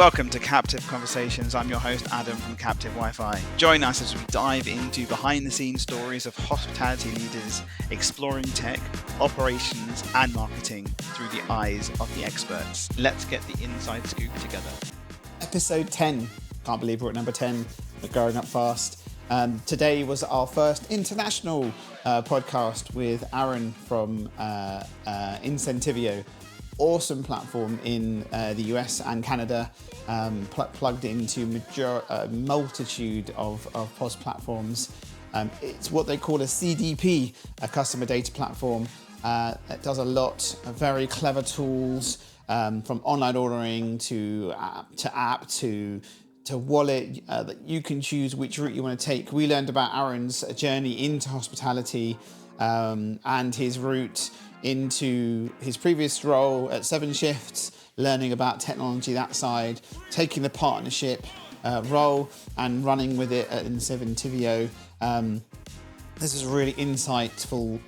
Welcome to Captive Conversations. I'm your host, Adam from Captive Wi-Fi. Join us as we dive into behind-the-scenes stories of hospitality leaders exploring tech, operations, and marketing through the eyes of the experts. Let's get the inside scoop together. Episode 10. Can't believe we're at number 10. We're growing up fast. Today was our first international podcast with Arun from Incentivio. Awesome platform in the US and Canada, plugged into multitude of POS platforms. It's what they call a CDP, a customer data platform. It does a lot of very clever tools, from online ordering to app to wallet, that you can choose which route you want to take. We learned about Arun's journey into hospitality and his route into his previous role at 7 Shifts, learning about technology that side, taking the partnership role and running with it at Incentivio. This is a really insightful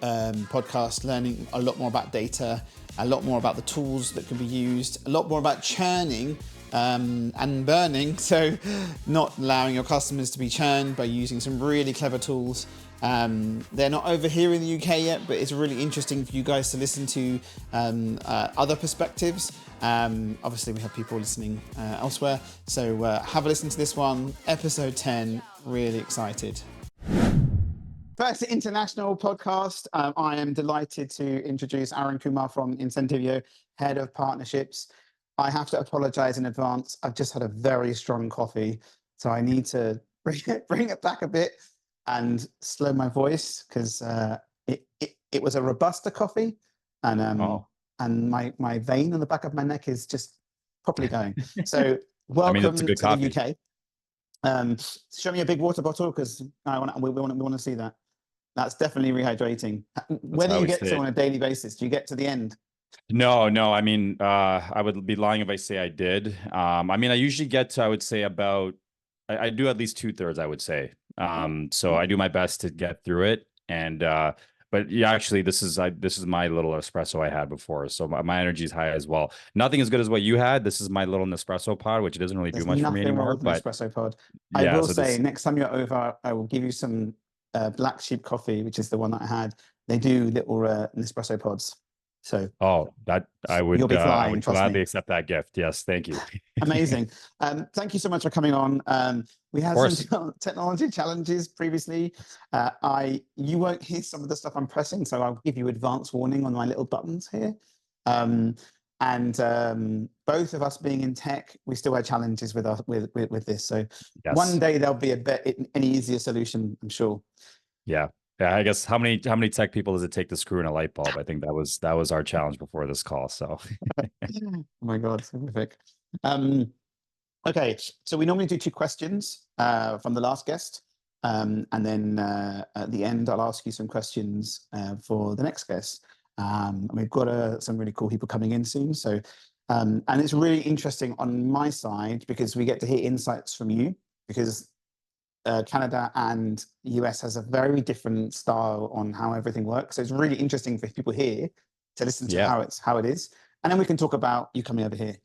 podcast, learning a lot more about data, a lot more about the tools that can be used, a lot more about churning and burning, so not allowing your customers to be churned by using some really clever tools. They're not over here in the UK yet, but it's really interesting for you guys to listen to other perspectives. Obviously, we have people listening elsewhere, so have a listen to this one, episode 10. Really excited. First international podcast. I am delighted to introduce Arun Kumar from Incentivio, Head of Partnerships. I have to apologize in advance. I've just had a very strong coffee, so I need to bring it back a bit and slow my voice, because it was a Robusta coffee, and my vein on the back of my neck is just properly going. So welcome to coffee. The UK. Show me a big water bottle, because we want to see that. That's definitely rehydrating. Where do you get to on a daily basis? Do you get to the end? No. I mean, I would be lying if I say I did. I mean, I usually get to, I would say about, I do at least 2/3, I would say. So I do my best to get through it. And, but yeah, actually this is my little espresso I had before. So my energy is high as well. Nothing as good as what you had. This is my little Nespresso pod, which doesn't really do much for me anymore. But Nespresso pod. I will say, next time you're over, I will give you some Black Sheep coffee, which is the one that I had. They do little Nespresso pods. So that I would gladly accept that gift. Yes, thank you. Amazing. Thank you so much for coming on. We had some technology challenges previously. You won't hear some of the stuff I'm pressing, so I'll give you advance warning on my little buttons here. And both of us being in tech, we still had challenges with this. So yes. One day there'll be an easier solution, I'm sure. Yeah. Yeah, I guess how many tech people does it take to screw in a light bulb? I think that was our challenge before this call. So, oh my God, terrific. Okay, so we normally do 2 questions from the last guest, and then at the end I'll ask you some questions for the next guest. And we've got some really cool people coming in soon. So, and it's really interesting on my side because we get to hear insights from you, because Canada and US has a very different style on how everything works. So it's really interesting for people here to listen to how it is. And then we can talk about you coming over here.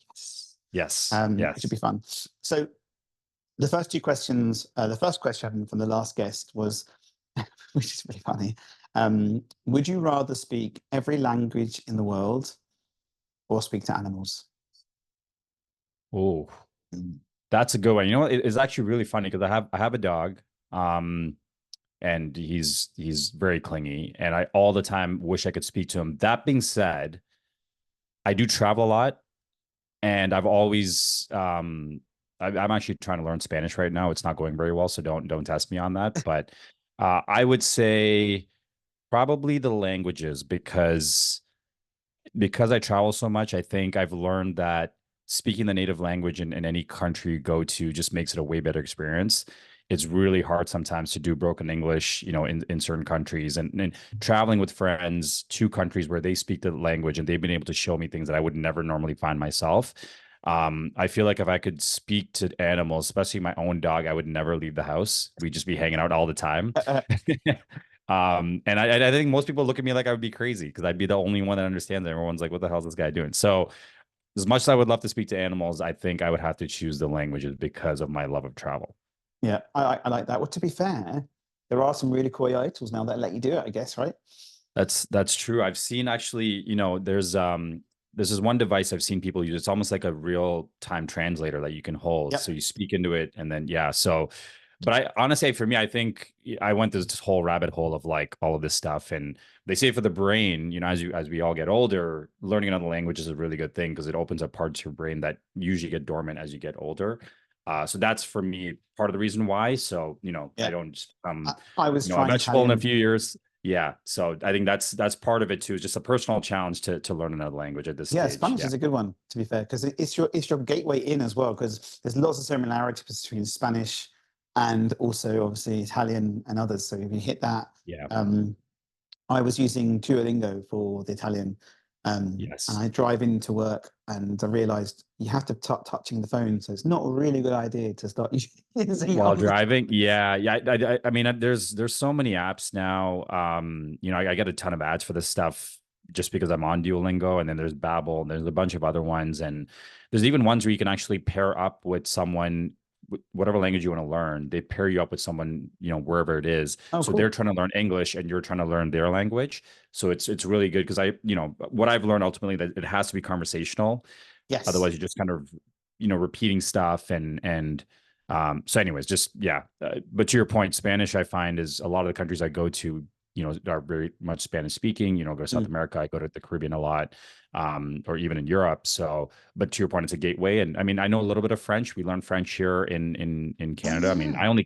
Yes. It should be fun. So the first 2 questions, the first question from the last guest was, which is really funny. Would you rather speak every language in the world or speak to animals? Oh, that's a good one. You know, it's actually really funny because I have a dog, and he's very clingy, and I all the time wish I could speak to him. That being said, I do travel a lot, and I've always I'm actually trying to learn Spanish right now. It's not going very well, so don't test me on that. But I would say probably the languages, because I travel so much. I think I've learned that speaking the native language in any country you go to just makes it a way better experience. It's really hard sometimes to do broken English, you know, in certain countries, and traveling with friends to countries where they speak the language and they've been able to show me things that I would never normally find myself. I feel like if I could speak to animals, especially my own dog, I would never leave the house. We'd just be hanging out all the time. And I think most people look at me like I would be crazy because I'd be the only one that understands it. Everyone's like, what the hell is this guy doing? So as much as I would love to speak to animals, I think I would have to choose the languages because of my love of travel. Yeah, I like that. Well, to be fair, there are some really cool AI tools now that let you do it, I guess, right? That's true. I've seen actually, there's this one device I've seen people use. It's almost like a real time translator that you can hold. So Yep. you speak into it and then yeah. So but I honestly for me, I think I went this whole rabbit hole of like all of this stuff. And they say for the brain, as we all get older, learning another language is a really good thing because it opens up parts of your brain that usually get dormant as you get older. So that's for me part of the reason why. So, I Yeah. don't just I was a trying vegetable in a Italian. few years. Yeah. So I think that's part of it too. Is just a personal challenge to learn another language at this Yeah, stage. Spanish Yeah. is a good one, to be fair, because it's your gateway in as well, because there's lots of similarities between Spanish and also obviously Italian and others. So if you hit that, Yeah. I was using Duolingo for the Italian, and Yes. I drive into work and I realized you have to touching the phone, so it's not a really good idea to start using While other. driving. Yeah. Yeah. I mean, there's so many apps now. I get a ton of ads for this stuff just because I'm on Duolingo, and then there's Babbel, and there's a bunch of other ones. And there's even ones where you can actually pair up with someone, whatever language you want to learn, they pair you up with someone, wherever it is. Oh, So they're cool. trying to learn English and you're trying to learn their language. So it's really good because what I've learned ultimately that it has to be conversational. Yes. Otherwise, you're just kind of, repeating stuff and so anyways, just yeah. But to your point, Spanish I find is a lot of the countries I go to, are very much Spanish speaking. Go to South Mm. America, I go to the Caribbean a lot, or even in Europe. So, but to your point, it's a gateway. And I mean, I know a little bit of French. We learn French here in Oh Canada. I mean, yeah.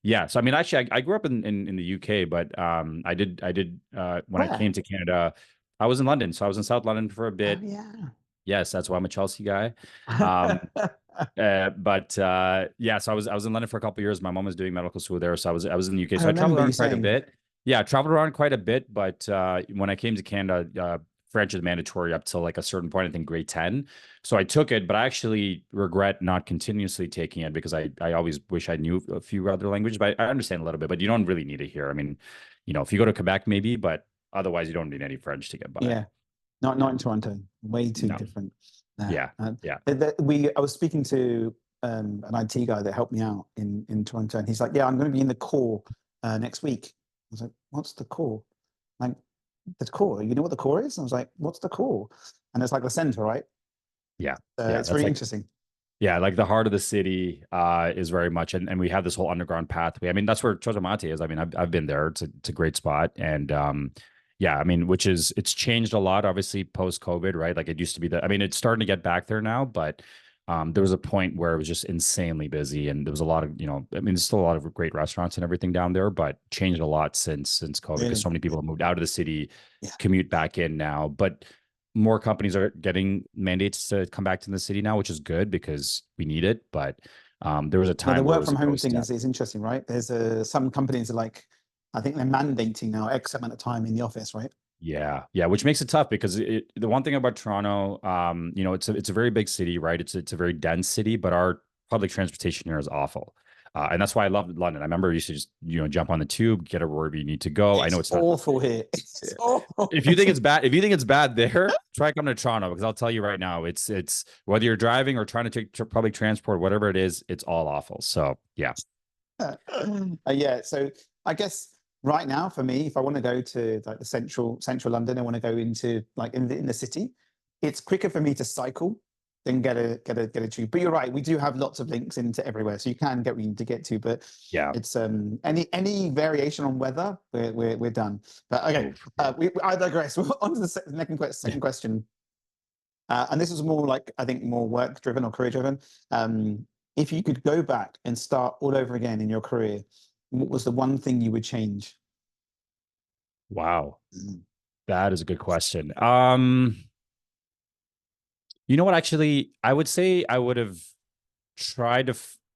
yeah. So I mean, actually, I grew up in the UK, but I did when I Where? came to Canada, I was in London. So I was in South London for a Oh bit. yeah. Yes, that's why I'm a Chelsea guy. Um, but yeah, so I was in London for a couple of years. My mom was doing medical school there, so I was in the UK. I So I traveled remember you around quite a saying. bit. Yeah, I traveled around quite a bit, but when I came to Canada, French is mandatory up till like a certain point, I think grade 10. So I took it, but I actually regret not continuously taking it because I always wish I knew a few other languages, but I understand a little bit, but you don't really need it here. I mean, if you go to Quebec, maybe, but otherwise you don't need any French to get by. Yeah. Not in Toronto. Way too No. different. Yeah. Yeah. I was speaking to an IT guy that helped me out in Toronto, and he's like, "Yeah, I'm going to be in the core next week." I was like, "What's the core?" Like, the core. You know what the core is? I was like, "What's the core?" And it's like the center, right? Yeah. Yeah. It's That's very like interesting. Yeah, like the heart of the city is very much, and we have this whole underground pathway. I mean, that's where Chozomate is. I mean, I've been there. It's a great spot, and yeah, I mean, it's changed a lot, obviously post COVID, right? Like it used to be I mean, it's starting to get back there now, but there was a point where it was just insanely busy, and there was a lot of, I mean, there's still a lot of great restaurants and everything down there, but changed a lot since COVID because Really? so many people have moved out of the city, Yeah. commute back in now, but more companies are getting mandates to come back to the city now, which is good because we need it. But there was a Well, the time where it work was from a home ghost thing step. is interesting, right? There's some companies are like, I think they're mandating now X amount of time in the office, right? Yeah, yeah, which makes it tough because the one thing about Toronto, it's a very big city, right? It's a very dense city, but our public transportation here is awful. And that's why I love London. I remember I used to just, jump on the tube, get wherever you need to go. I It's know it's not. awful here. It's awful. If you think it's bad, if you think it's bad there, try coming to Toronto because I'll tell you right now, it's whether you're driving or trying to take public transport, whatever it is, it's all awful. So yeah, Yeah, so I guess right now for me, if I want to go to like the central London, I want to go into like in the city, it's quicker for me to cycle than get a tube. But you're right, we do have lots of links into everywhere, so you can get where you need to get to. But yeah. it's any variation on weather, we're done. But okay, Oh, I digress. On to the second question. And this is more like, I think, more work driven or career driven. If you could go back and start all over again in your career, what was the one thing you would change? wow, Mm. that is a good question. You know what? Actually, I would say I would have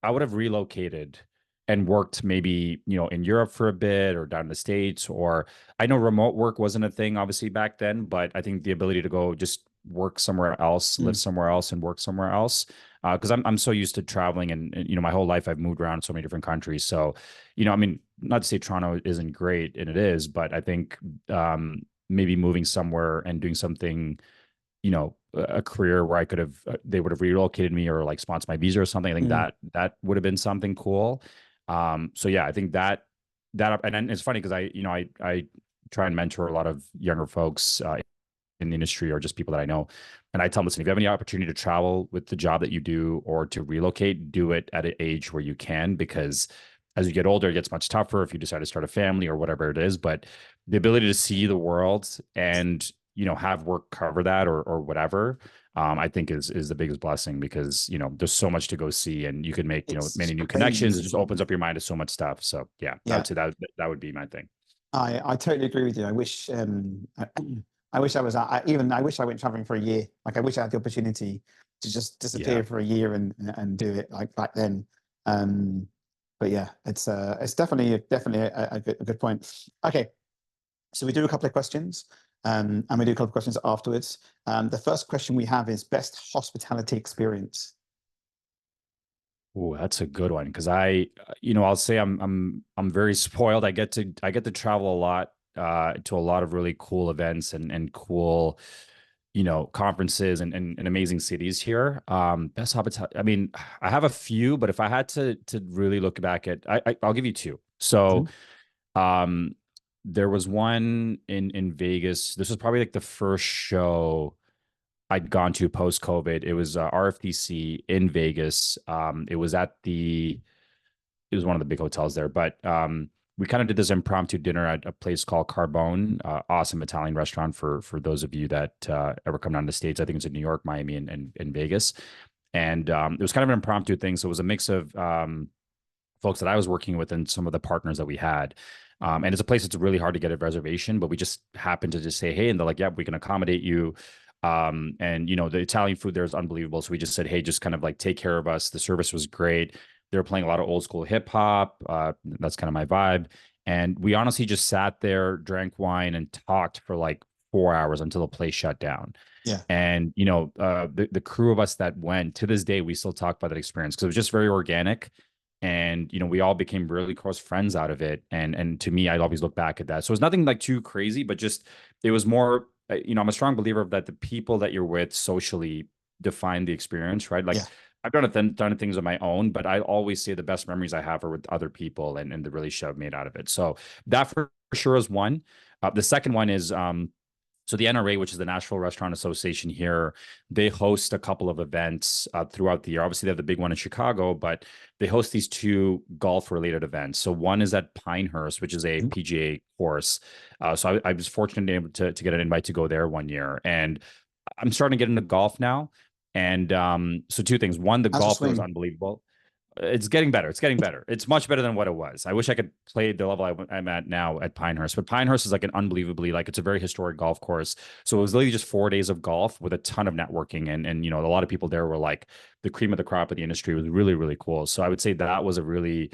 I would have relocated and worked maybe, in Europe for a bit or down in the States, or I know remote work wasn't a thing obviously back then, but I think the ability to go just work somewhere else, live Mm. somewhere else and work somewhere else. Because I'm so used to traveling and my whole life I've moved around so many different countries. So, I mean, not to say Toronto isn't great, and it is, but I think maybe moving somewhere and doing something you know, a career where I could have, they would have relocated me or like sponsored my visa or something. I think that would have been something cool. So yeah, I think that, and then it's funny because I try and mentor a lot of younger folks in the industry or just people that I know. And I tell them, listen, if you have any opportunity to travel with the job that you do or to relocate, do it at an age where you can, because as you get older, it gets much tougher if you decide to start a family or whatever it is. But the ability to see the world and, you know, have work cover that or whatever, I think is the biggest blessing, because, you know, there's so much to go see and you can make, you know, many new connections. It just opens up your mind to so much stuff. So yeah, I would say that would be my thing. I totally agree with you. I wish I wish I was I wish I went traveling for a year. Like I wish I had the opportunity to just disappear for a year and do it like back then. But yeah, it's definitely a good point. Okay, so we do a couple of questions, and we do a couple of questions afterwards. The first question we have is best hospitality experience. Oh, that's a good one, because I'll say I'm very spoiled. I get to travel a lot to a lot of really cool events and cool, you know, conferences and amazing cities here. Best hospitality. I mean, I have a few, but if I had to really look back at, I'll give you two. So, there was one in Vegas. This was probably like the first show I'd gone to post COVID. It was RFTC in Vegas. It was one of the big hotels there, but we kind of did this impromptu dinner at a place called Carbone, awesome Italian restaurant for those of you that ever come down to the States. I think it's in New York, Miami, and Vegas. And it was kind of an impromptu thing. So it was a mix of folks that I was working with and some of the partners that we had. And it's a place that's really hard to get a reservation, but we just happened to just say, hey, and they're like, yeah, we can accommodate you. And you know, the Italian food there is unbelievable. So we just said, hey, just kind of like take care of us. The service was great. They were playing a lot of old school hip hop. That's kind of my vibe. And we honestly just sat there, drank wine, and talked for like 4 hours until the place shut down. Yeah. And you know, the crew of us that went, to this day, we still talk about that experience because it was just very organic. And you know, we all became really close friends out of it. And to me, I'd always look back at that. So it's nothing like too crazy, but just it was more. You know, I'm a strong believer of that. The people that you're with socially define the experience, right? Like I've done things on my own, but I always say the best memories I have are with other people and the relationship I've made out of it. So that for sure is one. The second one is so the NRA, which is the Nashville Restaurant Association here, they host a couple of events throughout the year. Obviously, they have the big one in Chicago, but they host these two golf-related events. So one is at Pinehurst, which is a PGA course. So I was fortunate to get an invite to go there one year. And I'm starting to get into golf now. And so two things. One, the golf was unbelievable. It's getting better. It's getting better. It's much better than what it was. I wish I could play the level I'm at now at Pinehurst, but Pinehurst is like an unbelievably, like it's a very historic golf course. So it was literally just 4 days of golf with a ton of networking. And you know, a lot of people there were like the cream of the crop of the industry. It was really, really cool. So I would say that was a really,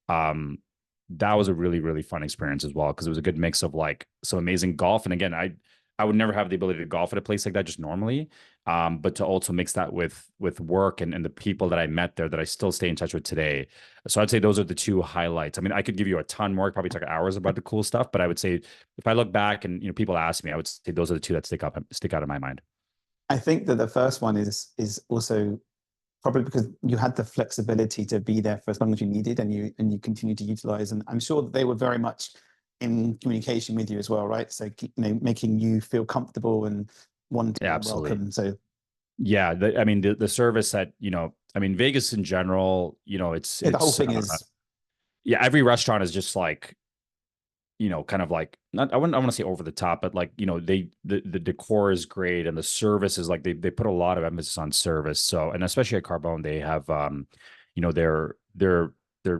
really fun experience as well. Cause it was a good mix of like some amazing golf. And again, I would never have the ability to golf at a place like that just normally. But to also mix that with work and the people that I met there that I still stay in touch with today. So I'd say those are the two highlights. I mean, I could give you a ton more, probably talk hours about the cool stuff, but I would say if I look back and you know people ask me, I would say those are the two that stick out in my mind. I think that the first one is also probably because you had the flexibility to be there for as long as you needed, and you continue to utilize. And I'm sure that they were very much in communication with you as well, right? So you know, making you feel comfortable and wanting to be welcome. So yeah, I mean the service at, you know, I mean Vegas in general, you know, it's the whole thing is every restaurant is just like, you know, kind of like not I want to say over the top, but like, you know, the decor is great and the service is like they put a lot of emphasis on service. So, and especially at Carbone, they have you know, their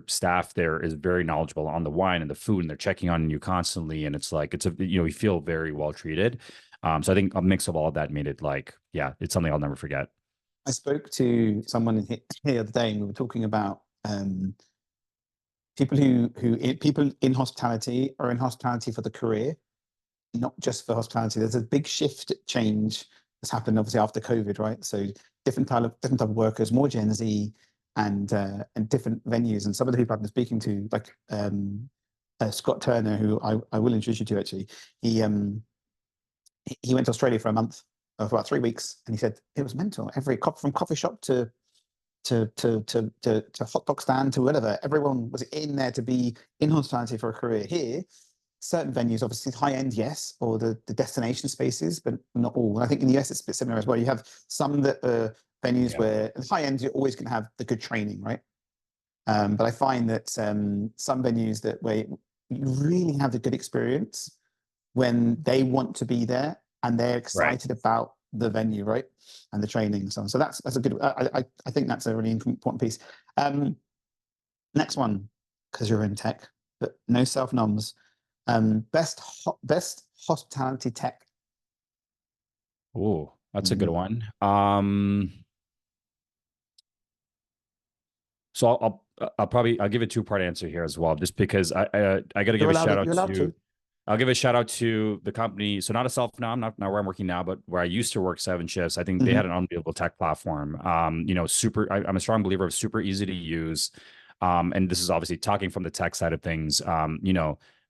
staff there is very knowledgeable on the wine and the food, and they're checking on you constantly, and it's like you know, you feel very well treated. So I think a mix of all of that made it like, yeah, it's something I'll never forget. I spoke to someone here the other day, and we were talking about people people in hospitality are in hospitality for the career, not just for hospitality. There's a big shift change that's happened obviously after COVID, right? So different type of workers, more Gen Z, and different venues. And some of the people I've been speaking to, like Scott Turner, who I will introduce you to actually, he went to Australia for a month for about 3 weeks, and he said it was mental. From coffee shop to hot dog stand to whatever, everyone was in there to be in hospitality for a career. Here, certain venues, obviously high end, yes, or the destination spaces, but not all. And I think in the US it's a bit similar as well. You have some that are venues where high end, you're always going to have the good training, right? But I find that some venues that where you really have the good experience when they want to be there and they're excited about the venue, right, and the training and so on. So that's a good. I think that's a really important piece. Next one, because you're in tech, but no self noms. Best hospitality tech. Oh, that's a good one. So I'll give a two-part answer here as well, just because I got to give a shout out to. I'll give a shout out to the company. So not a self nom, not where I'm working now, but where I used to work 7 shifts. I think they had an unbelievable tech platform. Super. I'm a strong believer of super easy to use. And this is obviously talking from the tech side of things.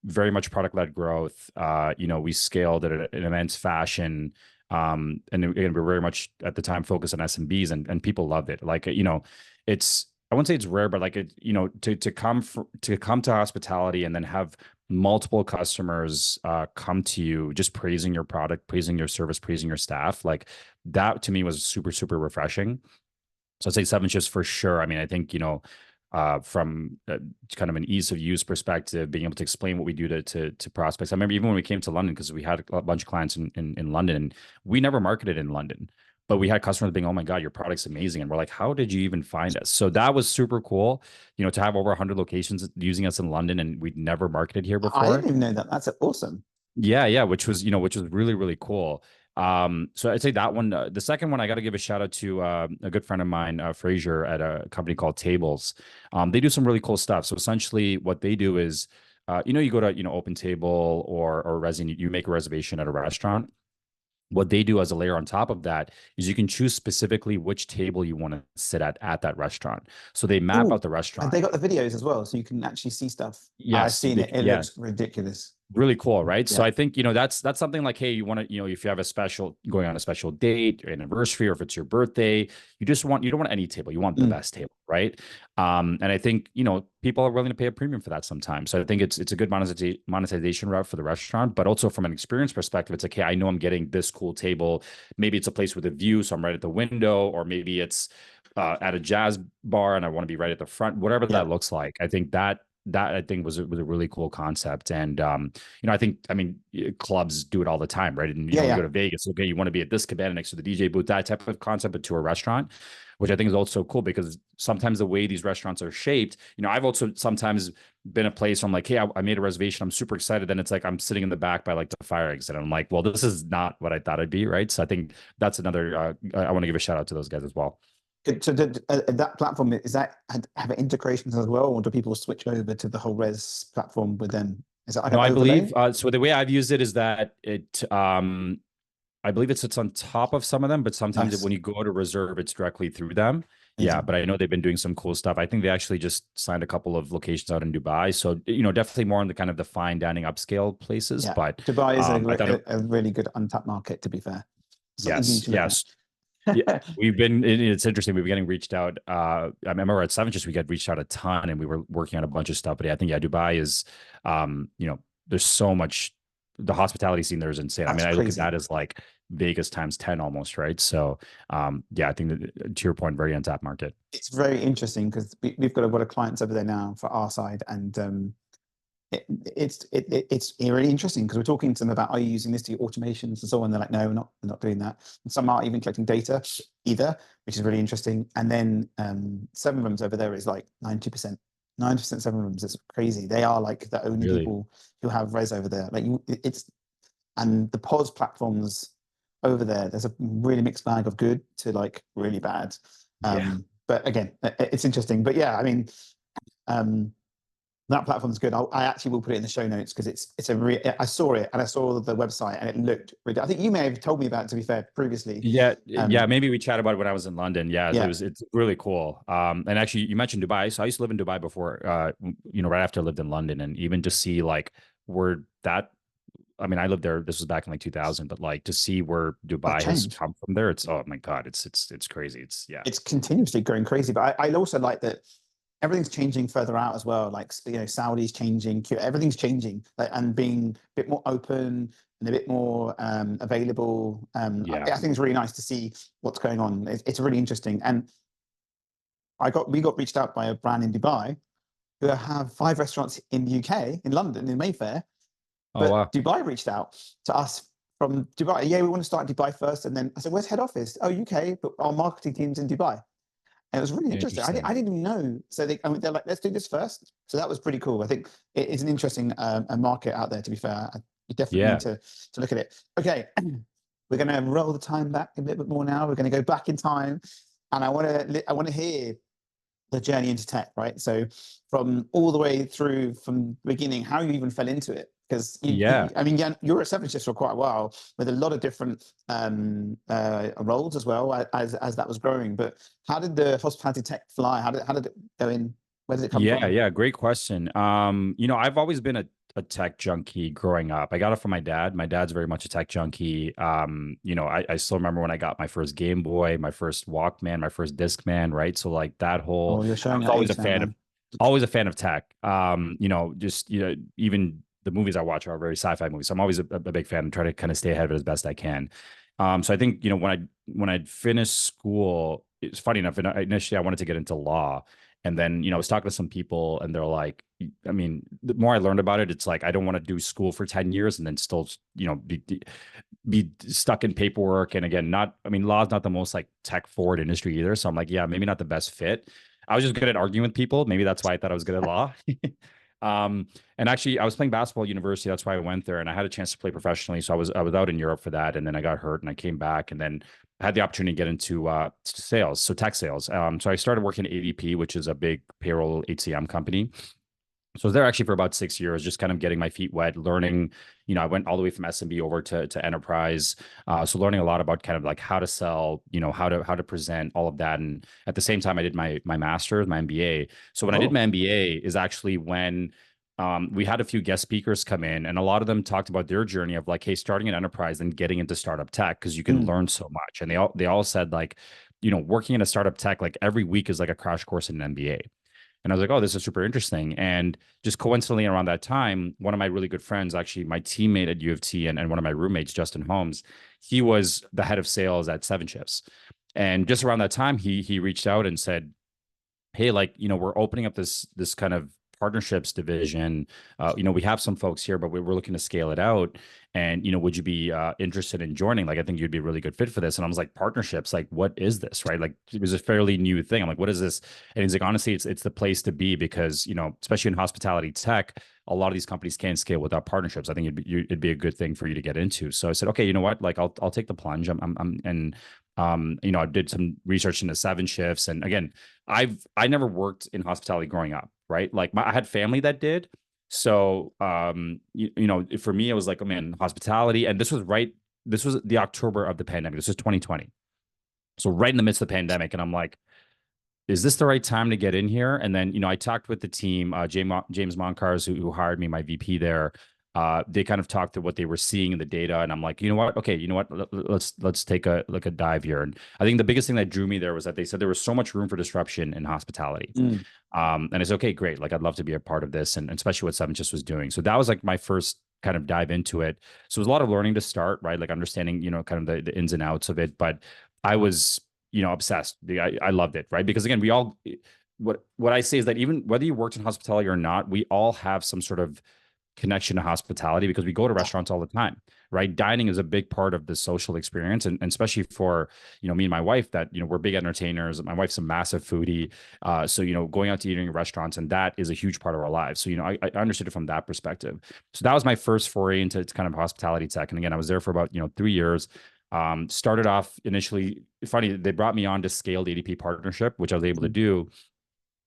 Very much product-led growth. We scaled at an immense fashion. And again, we're very much at the time focused on SMBs, and people loved it. Like, it's, I wouldn't say it's rare, but like to come to hospitality and then have multiple customers come to you just praising your product, praising your service, praising your staff, like that to me was super, super refreshing. So I'd say 7 shifts for sure. I mean, I think, from kind of an ease of use perspective, being able to explain what we do to prospects. I remember even when we came to London, because we had a bunch of clients in London, and we never marketed in London, but we had customers being, "Oh my God, your product's amazing." And we're like, "How did you even find us?" So that was super cool, to have over 100 locations using us in London, and we'd never marketed here before. I didn't even know that. That's awesome. Yeah, which was really, really cool. So I'd say that one. The second one, I got to give a shout out to a good friend of mine, Fraser, at a company called Tables. They do some really cool stuff. So essentially, what they do is, you go to Open Table or Resy, you make a reservation at a restaurant. What they do as a layer on top of that is you can choose specifically which table you want to sit at that restaurant. So they map out the restaurant. And they got the videos as well, so you can actually see stuff. Yes, I've seen it. It looks ridiculous. Really cool, right? Yeah. So I think, that's something like, hey, you want to, if you have going on a special date, your anniversary, or if it's your birthday, you don't want any table. You want the best table, right? And I think, people are willing to pay a premium for that sometimes. So I think it's a good monetization route for the restaurant, but also from an experience perspective, it's like, hey, I know I'm getting this cool table. Maybe it's a place with a view, so I'm right at the window, or maybe it's at a jazz bar and I want to be right at the front, whatever that looks like. I think that I think was a really cool concept. And, clubs do it all the time, right? And you go to Vegas, okay, you want to be at this cabana next to the DJ booth, that type of concept, but to a restaurant, which I think is also cool, because sometimes the way these restaurants are shaped, I've also sometimes been a place where I'm like, hey, I made a reservation, I'm super excited. Then it's like, I'm sitting in the back by like the fire exit. And I'm like, well, this is not what I thought it'd be. Right. So I think that's another, I want to give a shout out to those guys as well. So that platform, have integrations as well, or do people switch over to the whole res platform with them? Is that like no, I believe so. The way I've used it is that I believe it sits on top of some of them, but sometimes when you go to reserve, it's directly through them. Yeah, but I know they've been doing some cool stuff. I think they actually just signed a couple of locations out in Dubai. So, definitely more in the kind of the fine dining upscale places. Yeah. But Dubai is a really good untapped market, to be fair. Yes. Yeah, it's interesting. We've been getting reached out. I remember at 7 we got reached out a ton, and we were working on a bunch of stuff. But I think, Dubai is, there's so much, the hospitality scene there is insane. That's crazy. I look at that as like Vegas times 10 almost, right? So, I think that, to your point, very untapped market. It's very interesting because we've got a lot of clients over there now for our side, and it's really interesting because we're talking to them about, are you using this to do automations and so on? They're like, no, we're not doing that. And some aren't even collecting data either, which is really interesting. And then 7 rooms over there is like 90%. 90% 7 rooms. It's crazy. They are like the only people who have res over there. Like and the POS platforms over there, there's a really mixed bag of good to like really bad. But again, it's interesting. But that platform's good. I actually will put it in the show notes because I saw it and I saw the website and it looked really, I think you may have told me about it, to be fair, previously. Maybe we chatted about it when I was in London. It's really cool. And actually you mentioned Dubai. So I used to live in Dubai before, right after I lived in London, and even to see like where that I mean, I lived there. This was back in like 2000, but like to see where That Dubai has change. come from there, it's, oh my God, it's crazy. It's, yeah. It's continuously going crazy. But I also like that everything's changing further out as well. Like, you know, Saudi's changing, everything's changing, like, and being a bit more open and a bit more available. Yeah. I think it's really nice to see what's going on. It's really interesting. And we got reached out by a brand in Dubai who have 5 restaurants in the UK, in London, in Mayfair. Oh, But wow. Dubai reached out to us from Dubai. Yeah, we want to start in Dubai first. And then I said, where's head office? Oh, UK, but our marketing team's in Dubai. And it was really interesting. I didn't even know. So they're like, let's do this first. So that was pretty cool. I think it is an interesting a market out there, to be fair. You definitely need to look at it. Okay, we're going to roll the time back a little bit more now. We're going to go back in time. And I want to hear the journey into tech, right? So from all the way through from the beginning, how you even fell into it. Because I mean, you were at Seven Shifts for quite a while with a lot of different roles as well as that was growing. But how did the hospitality tech fly? How did it go in? Where did it come from? Yeah, great question. You know, I've always been a tech junkie growing up. I got it from my dad. My dad's very much a tech junkie. You know, I still remember when I got my first Game Boy, my first Walkman, my first Discman, right? So like that whole, Oh, you're I showing was that always a age now, fan man. always a fan of tech. You know, just, you know, even the movies I watch are very sci-fi movies. So I'm always a big fan and try to kind of stay ahead of it as best I can. So I think, you know, when I'd finished school, it's funny enough, and initially I wanted to get into law. And then, you know, I was talking to some people and they're like, I mean, the more I learned about it, it's like, I don't want to do school for 10 years and then still, you know, be stuck in paperwork. And again, I mean, law is not the most like tech forward industry either. So I'm like, yeah, maybe not the best fit. I was just good at arguing with people. Maybe that's why I thought I was good at law. And actually I was playing basketball at university. That's why I went there and I had a chance to play professionally. So I was out in Europe for that. And then I got hurt and I came back and then I had the opportunity to get into sales, so tech sales. So I started working at ADP, which is a big payroll HCM company. So I was there actually for about 6 years, just kind of getting my feet wet, learning. You know, I went all the way from SMB over to enterprise. So learning a lot about kind of like how to sell, you know, how to present, all of that. And at the same time, I did my master's, my MBA. So when I did my MBA is actually when we had a few guest speakers come in, and a lot of them talked about their journey of like, hey, starting an enterprise and getting into startup tech because you can learn so much. And they all said like, you know, working in a startup tech like every week is like a crash course in an MBA. And I was like, oh, this is super interesting. And just coincidentally around that time, one of my really good friends, actually my teammate at U of T and one of my roommates, Justin Holmes, he was the head of sales at Seven Shifts. And just around that time, he reached out and said, hey, like, you know, we're opening up this kind of partnerships division. You know, we have some folks here, but we're looking to scale it out. And, you know, would you be interested in joining? Like, I think you'd be a really good fit for this. And I was like, partnerships, like, what is this? Right. Like, it was a fairly new thing. I'm like, what is this? And he's like, honestly, it's the place to be because, you know, especially in hospitality tech, a lot of these companies can't scale without partnerships. I think it'd be a good thing for you to get into. So I said, okay, you know what? Like, I'll take the plunge. You know, I did some research into Seven Shifts. And again, I never worked in hospitality growing up, right? Like I had family that did. So you know, for me, it was like, oh man, hospitality. And this was the October of the pandemic. This was 2020. So right in the midst of the pandemic. And I'm like, is this the right time to get in here? And then, you know, I talked with the team, James Moncars, who hired me, my VP there. They kind of talked to what they were seeing in the data, and I'm like, you know what? Okay, you know what? Let's take a dive here. And I think the biggest thing that drew me there was that they said there was so much room for disruption in hospitality. And it's okay, great. Like I'd love to be a part of this, and especially what Seven Just was doing. So that was like my first kind of dive into it. So it was a lot of learning to start, right? Like understanding, you know, kind of the ins and outs of it. But I was, you know, obsessed. I loved it, right? Because again, we all, what I say is that even whether you worked in hospitality or not, we all have some sort of connection to hospitality because we go to restaurants all the time, right? Dining is a big part of the social experience, and especially for, you know, me and my wife, that, you know, we're big entertainers. My wife's a massive foodie, so, you know, going out to eating in restaurants, and that is a huge part of our lives. So, you know, I understood it from that perspective. So that was my first foray into kind of hospitality tech. And again, I was there for about, you know, 3 years. Started off initially, funny, they brought me on to scale the ADP partnership, which I was able to do.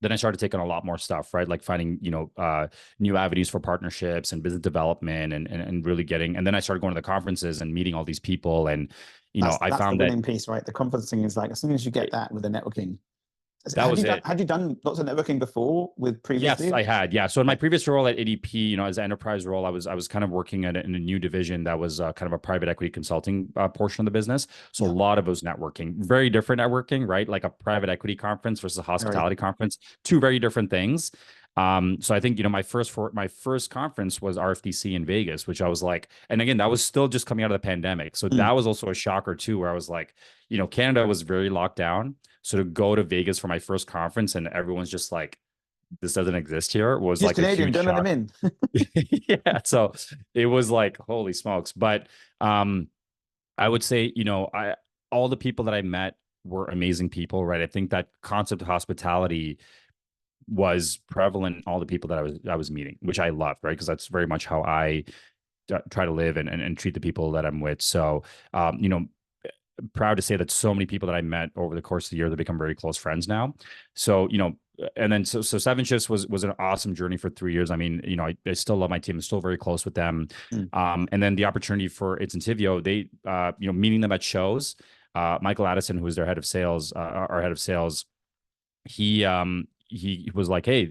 Then I started taking a lot more stuff, right? Like finding, you know, new avenues for partnerships and business development, and really getting, and then I started going to the conferences and meeting all these people. And, you know, I That's the found that winning piece, right? The conferencing is like, as soon as you get that with the networking. That was it. Had you done lots of networking before with previously? Yes, I had. Yeah. So in my previous role at ADP, as an enterprise role, I was kind of working in a new division that was kind of a private equity consulting portion of the business. So a lot of it was networking, very different networking, right? Like a private equity conference versus a hospitality conference, two very different things. So I think, my first conference was RFDC in Vegas, which I was like, and again, that was still just coming out of the pandemic. So that was also a shocker too, where I was like, Canada was very locked down. So to go to Vegas for my first conference and everyone's just like, this doesn't exist here was like Canadian, a huge don't let shock. them in. Yeah. So it was like, holy smokes. But I would say, all the people that I met were amazing people, right? I think that concept of hospitality was prevalent in all the people that I was meeting, which I loved, right? Because that's very much how I try to live and treat the people that I'm with. So, proud to say that so many people that I met over the course of the year, they become very close friends now. So, and then so Seven Shifts was an awesome journey for 3 years. I mean, I still love my team. I'm still very close with them. And then the opportunity for Incentivio, they, meeting them at shows. Michael Addison, who was their head of sales, our head of sales, he was like, hey,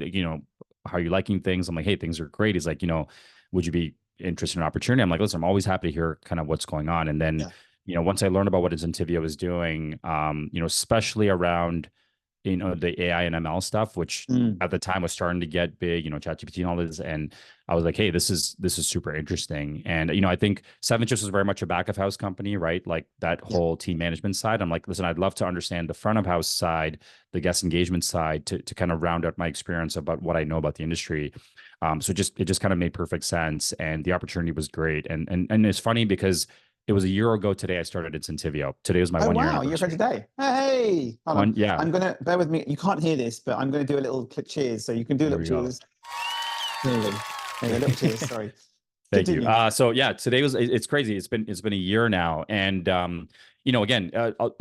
how are you liking things? I'm like, hey, things are great. He's like, would you be interested in an opportunity? I'm like, listen, I'm always happy to hear kind of what's going on. And then, once I learned about what Incentivio was doing, especially around, the AI and ML stuff, which at the time was starting to get big, ChatGPT and all this. And I was like, hey, this is super interesting. And, I think Seven Shifts was very much a back of house company, right? Like that whole team management side. I'm like, listen, I'd love to understand the front of house side, the guest engagement side to kind of round out my experience about what I know about the industry. So it just kind of made perfect sense. And the opportunity was great. And it's funny because it was a year ago today I started Incentivio. Today was my 1 year anniversary. You're for today. Hey, hold on. Yeah. I'm gonna bear with me. You can't hear this, but I'm gonna do a little cheers. So you can do a little cheers. There a little cheers. Sorry. Thank you. So yeah, it's crazy. It's been a year now, and again,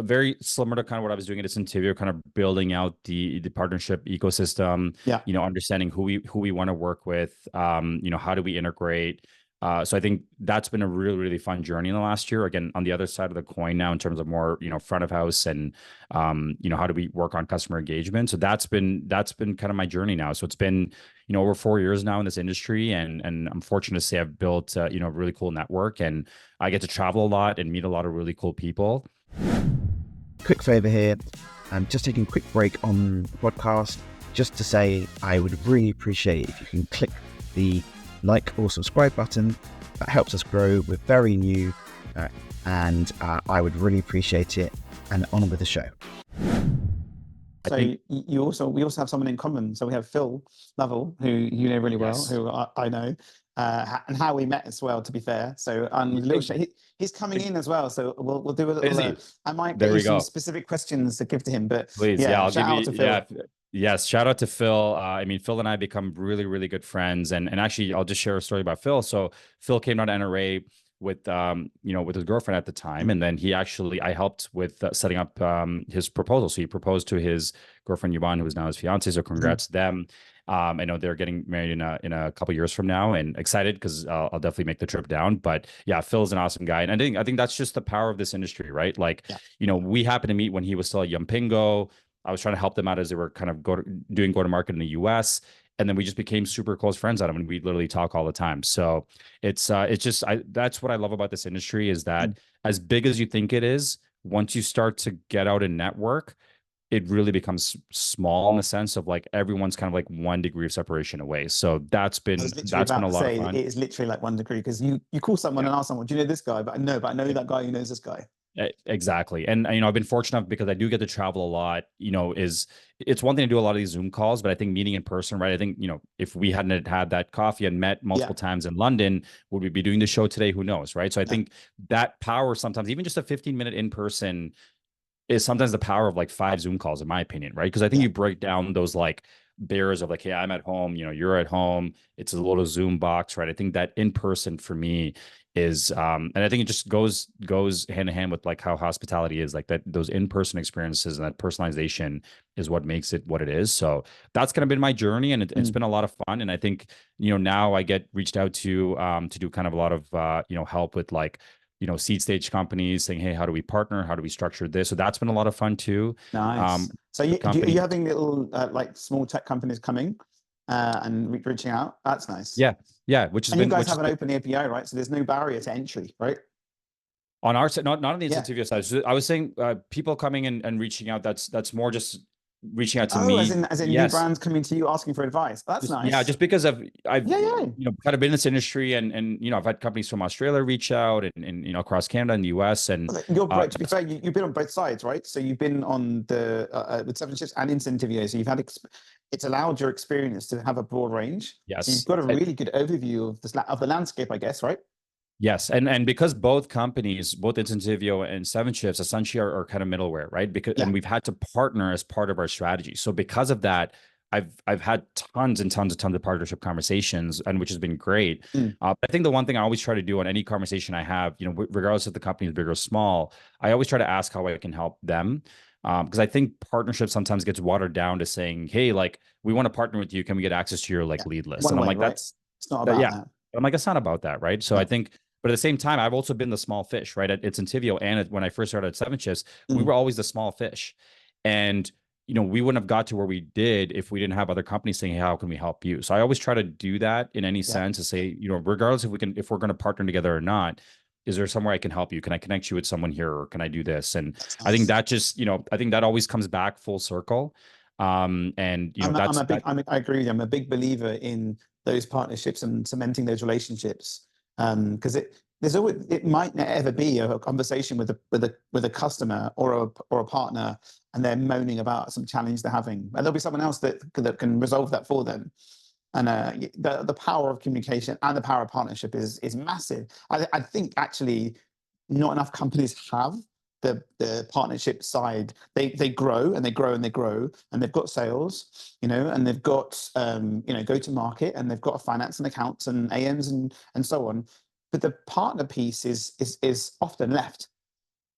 very similar to kind of what I was doing at Incentivio, kind of building out the partnership ecosystem. Understanding who we want to work with. How do we integrate? So I think that's been a really, really fun journey in the last year. Again, on the other side of the coin now, in terms of more, front of house and, how do we work on customer engagement? So that's been kind of my journey now. So it's been, over 4 years now in this industry, and I'm fortunate to say I've built, a really cool network, and I get to travel a lot and meet a lot of really cool people. Quick favor here. I'm just taking a quick break on the podcast just to say I would really appreciate if you can click the like or subscribe button. That helps us grow. We're very new, and I would really appreciate it. And on with the show. So we also have someone in common. So we have Phil Lovell, who you know really well, who I know, and how we met as well. To be fair, so he's coming in as well. So we'll do a little. I might get you some specific questions to give to him, but please, I'll give you. To Phil. Yes, shout out to Phil. I mean, Phil and I become really, really good friends. And actually, I'll just share a story about Phil. So Phil came out of NRA with with his girlfriend at the time, and then I helped with setting up his proposal. So he proposed to his girlfriend Yvonne, who is now his fiance. So congrats to them. I know they're getting married in a couple years from now, and excited because I'll definitely make the trip down. But yeah, Phil's an awesome guy, and I think that's just the power of this industry, right? Like, we happened to meet when he was still at Yumpingo. I was trying to help them out as they were kind of doing go-to-market in the US. And then we just became super close friends at them, and we literally talk all the time. So it's just, that's what I love about this industry, is that as big as you think it is, once you start to get out and network, it really becomes small in the sense of like everyone's kind of like 1 degree of separation away. So that's been a lot of fun. It is literally like 1 degree, because you call someone and ask someone, do you know this guy? But I know that guy who knows this guy. Exactly. And, I've been fortunate enough because I do get to travel a lot, it's one thing to do a lot of these Zoom calls, but I think meeting in person, right? I think, if we hadn't had that coffee and met multiple times in London, would we be doing the show today? Who knows? Right. So I think that power, sometimes even just a 15-minute in person, is sometimes the power of like 5 Zoom calls, in my opinion. Right. Because I think you break down those like barriers of like, hey, I'm at home, you're at home. It's a little Zoom box, right? I think that in person for me is, and I think it just goes hand in hand with like how hospitality is, like that, those in-person experiences and that personalization is what makes it what it is. So that's kind of been my journey, and it's been a lot of fun. And I think, now I get reached out to do kind of a lot of, help with like seed stage companies saying, hey, how do we partner? How do we structure this? So that's been a lot of fun too. Nice. So are you having little like small tech companies coming and reaching out? That's nice. Yeah, which has and been, you guys which have has an been open API, right? So there's no barrier to entry, right? on our side, not on the Yeah. Incentivio side. So I was saying people coming and reaching out, that's more just reaching out to Oh, me. as in new Yes. brands coming to you asking for advice. That's nice. Yeah, just because I've Yeah. kind of been in this industry, and I've had companies from Australia reach out, and across Canada and the US, and You're great. To be fair, you've been on both sides, right? So you've been on the with Seven Chips and Incentivio. So you've had it's allowed your experience to have a broad range. yes, So you've got a really good overview of the landscape, I guess, right? yes, and because both companies, both Incentivio and Seven Chips, essentially are kind of middleware, right? Because and we've had to partner as part of our strategy. So because of that, I've had tons and tons of partnership conversations, and which has been great. I think the one thing I always try to do on any conversation I have, regardless if the company is big or small, I always try to ask how I can help them. Because I think partnership sometimes gets watered down to saying, hey, like, we want to partner with you. Can we get access to your lead list? One And I'm way, like, right? It's not about that. I'm like, it's not about that, right? So I think, but at the same time, I've also been the small fish, right? At Incentivio, and when I first started at Seven Chips, we were always the small fish, and we wouldn't have got to where we did if we didn't have other companies saying, hey, how can we help you? So I always try to do that in any sense to say, regardless if we're going to partner together or not, is there somewhere I can help you? Can I connect you with someone here, or can I do this? And nice. I think that just, I think that always comes back full circle. And I agree with you. I'm a big believer in those partnerships and cementing those relationships, because it might not ever be a conversation with a customer or a partner, and they're moaning about some challenge they're having, and there'll be someone else that can resolve that for them. And the power of communication and the power of partnership is massive. I think actually not enough companies have the partnership side. They grow and they grow and they grow, and they've got sales, and they've got go to market, and they've got finance and accounts and AMs and so on. But the partner piece is often left.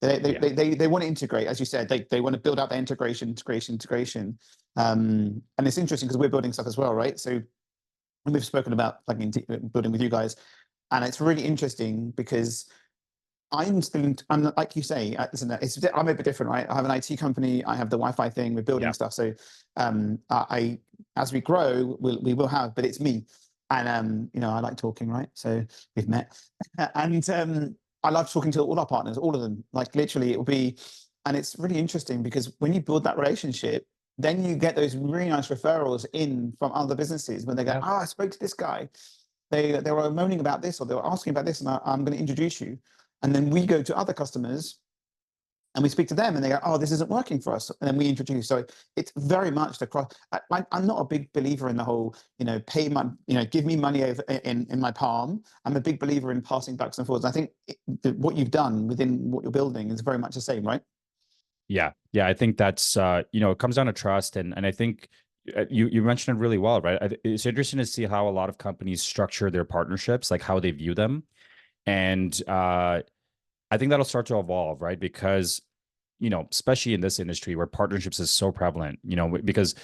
They want to integrate, as you said. They want to build out their integration. And it's interesting because we're building stuff as well, right? So we've spoken about building with you guys, and it's really interesting because I'm like you say, I'm a bit different, right? I have an IT company, I have the Wi-Fi thing, we're building stuff. So as we grow, we will have, but it's me. And I like talking, right? So we've met. And I love talking to all our partners, all of them. Like literally and it's really interesting because when you build that relationship, then you get those really nice referrals in from other businesses when they go, I spoke to this guy. They were moaning about this, or they were asking about this, and I'm going to introduce you. And then we go to other customers and we speak to them, and they go, oh, this isn't working for us. And then we introduce. So it's very much the cross. I'm not a big believer in the whole, pay my, give me money over in my palm. I'm a big believer in passing backs and forwards. I think what you've done within what you're building is very much the same, right? Yeah. I think that's, it comes down to trust. And I think you mentioned it really well, right? It's interesting to see how a lot of companies structure their partnerships, like how they view them. And I think that'll start to evolve, right? Because, especially in this industry where partnerships is so prevalent, because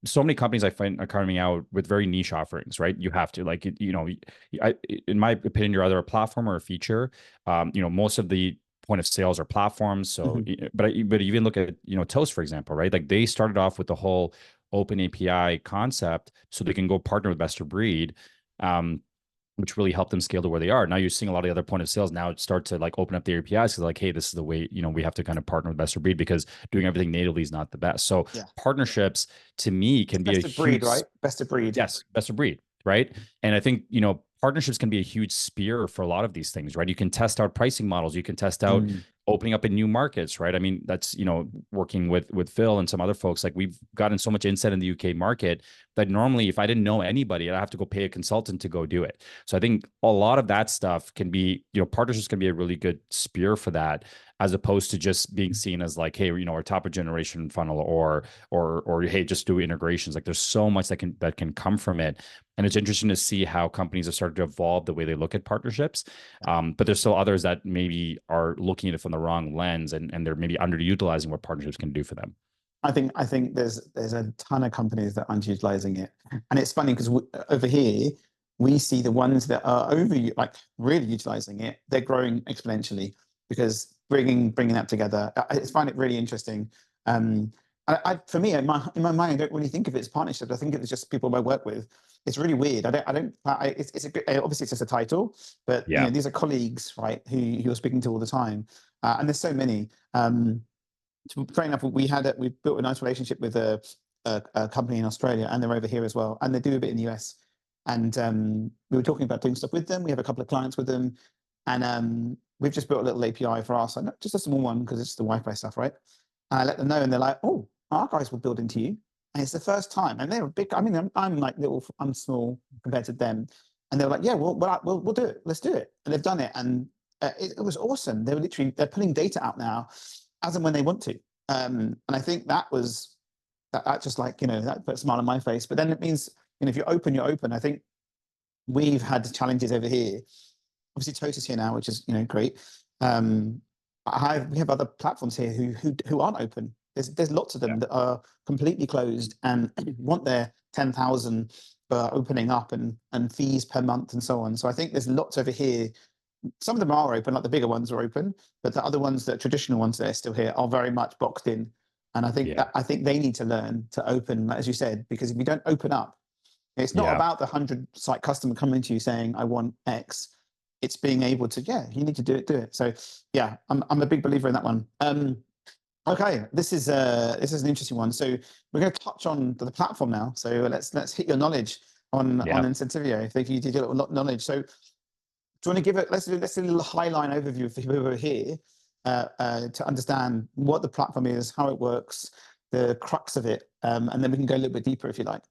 so many companies I find are coming out with very niche offerings, right? You have to in my opinion, you're either a platform or a feature. Most of the point of sales are platforms. So, but even look at, Toast, for example, right? Like they started off with the whole open API concept so they can go partner with best of breed. Which really helped them scale to where they are. Now you're seeing a lot of the other point of sales now start to open up the APIs because hey, this is the way, we have to kind of partner with best of breed because doing everything natively is not the best. So partnerships to me can be a huge breed, right? Best of breed. Yes, best of breed, right? And I think, partnerships can be a huge spear for a lot of these things, right? You can test out pricing models, you can test out opening up in new markets, right? I mean, that's, working with Phil and some other folks, like we've gotten so much insight in the UK market that normally if I didn't know anybody, I'd have to go pay a consultant to go do it. So I think a lot of that stuff can be, partnerships can be a really good spear for that, as opposed to just being seen as like, hey, our top of generation funnel or hey, just do integrations. Like there's so much that can come from it. And it's interesting to see how companies have started to evolve the way they look at partnerships. But there's still others that maybe are looking at it from the wrong lens and they're maybe underutilizing what partnerships can do for them. I think there's a ton of companies that are underutilizing it. And it's funny because over here, we see the ones that are like really utilizing it, they're growing exponentially because bringing that together. I find it really interesting. For me, in my mind, I don't really think of it as partnership. I think of it as just people I work with. It's really weird. It's a good, obviously it's just a title, but Yeah. these are colleagues, right, who you're speaking to all the time. And there's so many. For example, we built a nice relationship with a company in Australia, and they're over here as well, and they do a bit in the US. And we were talking about doing stuff with them. We have a couple of clients with them, and we've just built a little API for us, and just a small one because it's the Wi-Fi stuff, right? And I let them know, and they're like, "Oh, our guys will build into you," and it's the first time, and they're big. I mean, I'm like little, I'm small compared to them, and they were like, "Yeah, we'll do it. Let's do it," and they've done it, and it was awesome. They're pulling data out now, as and when they want to, and I think that was that just like that put a smile on my face. But then it means if you're open, you're open. I think we've had challenges over here. Obviously, Tota's here now, which is great. We have other platforms here who aren't open. There's lots of them that are completely closed and want their 10,000 opening up and fees per month and so on. So I think there's lots over here. Some of them are open, like the bigger ones are open, but the other ones, the traditional ones that are still here, are very much boxed in. And I think they need to learn to open, as you said, because if you don't open up, it's not about the 100 site customer coming to you saying, "I want X." It's being able to, you need to do it. So yeah, I'm a big believer in that one. Okay, this is an interesting one. So we're going to touch on the platform now. So let's hit your knowledge on Incentivio. If you did a little knowledge. So do you want to give it? Let's do a little highline overview for people who are here to understand what the platform is, how it works, the crux of it, and then we can go a little bit deeper if you like.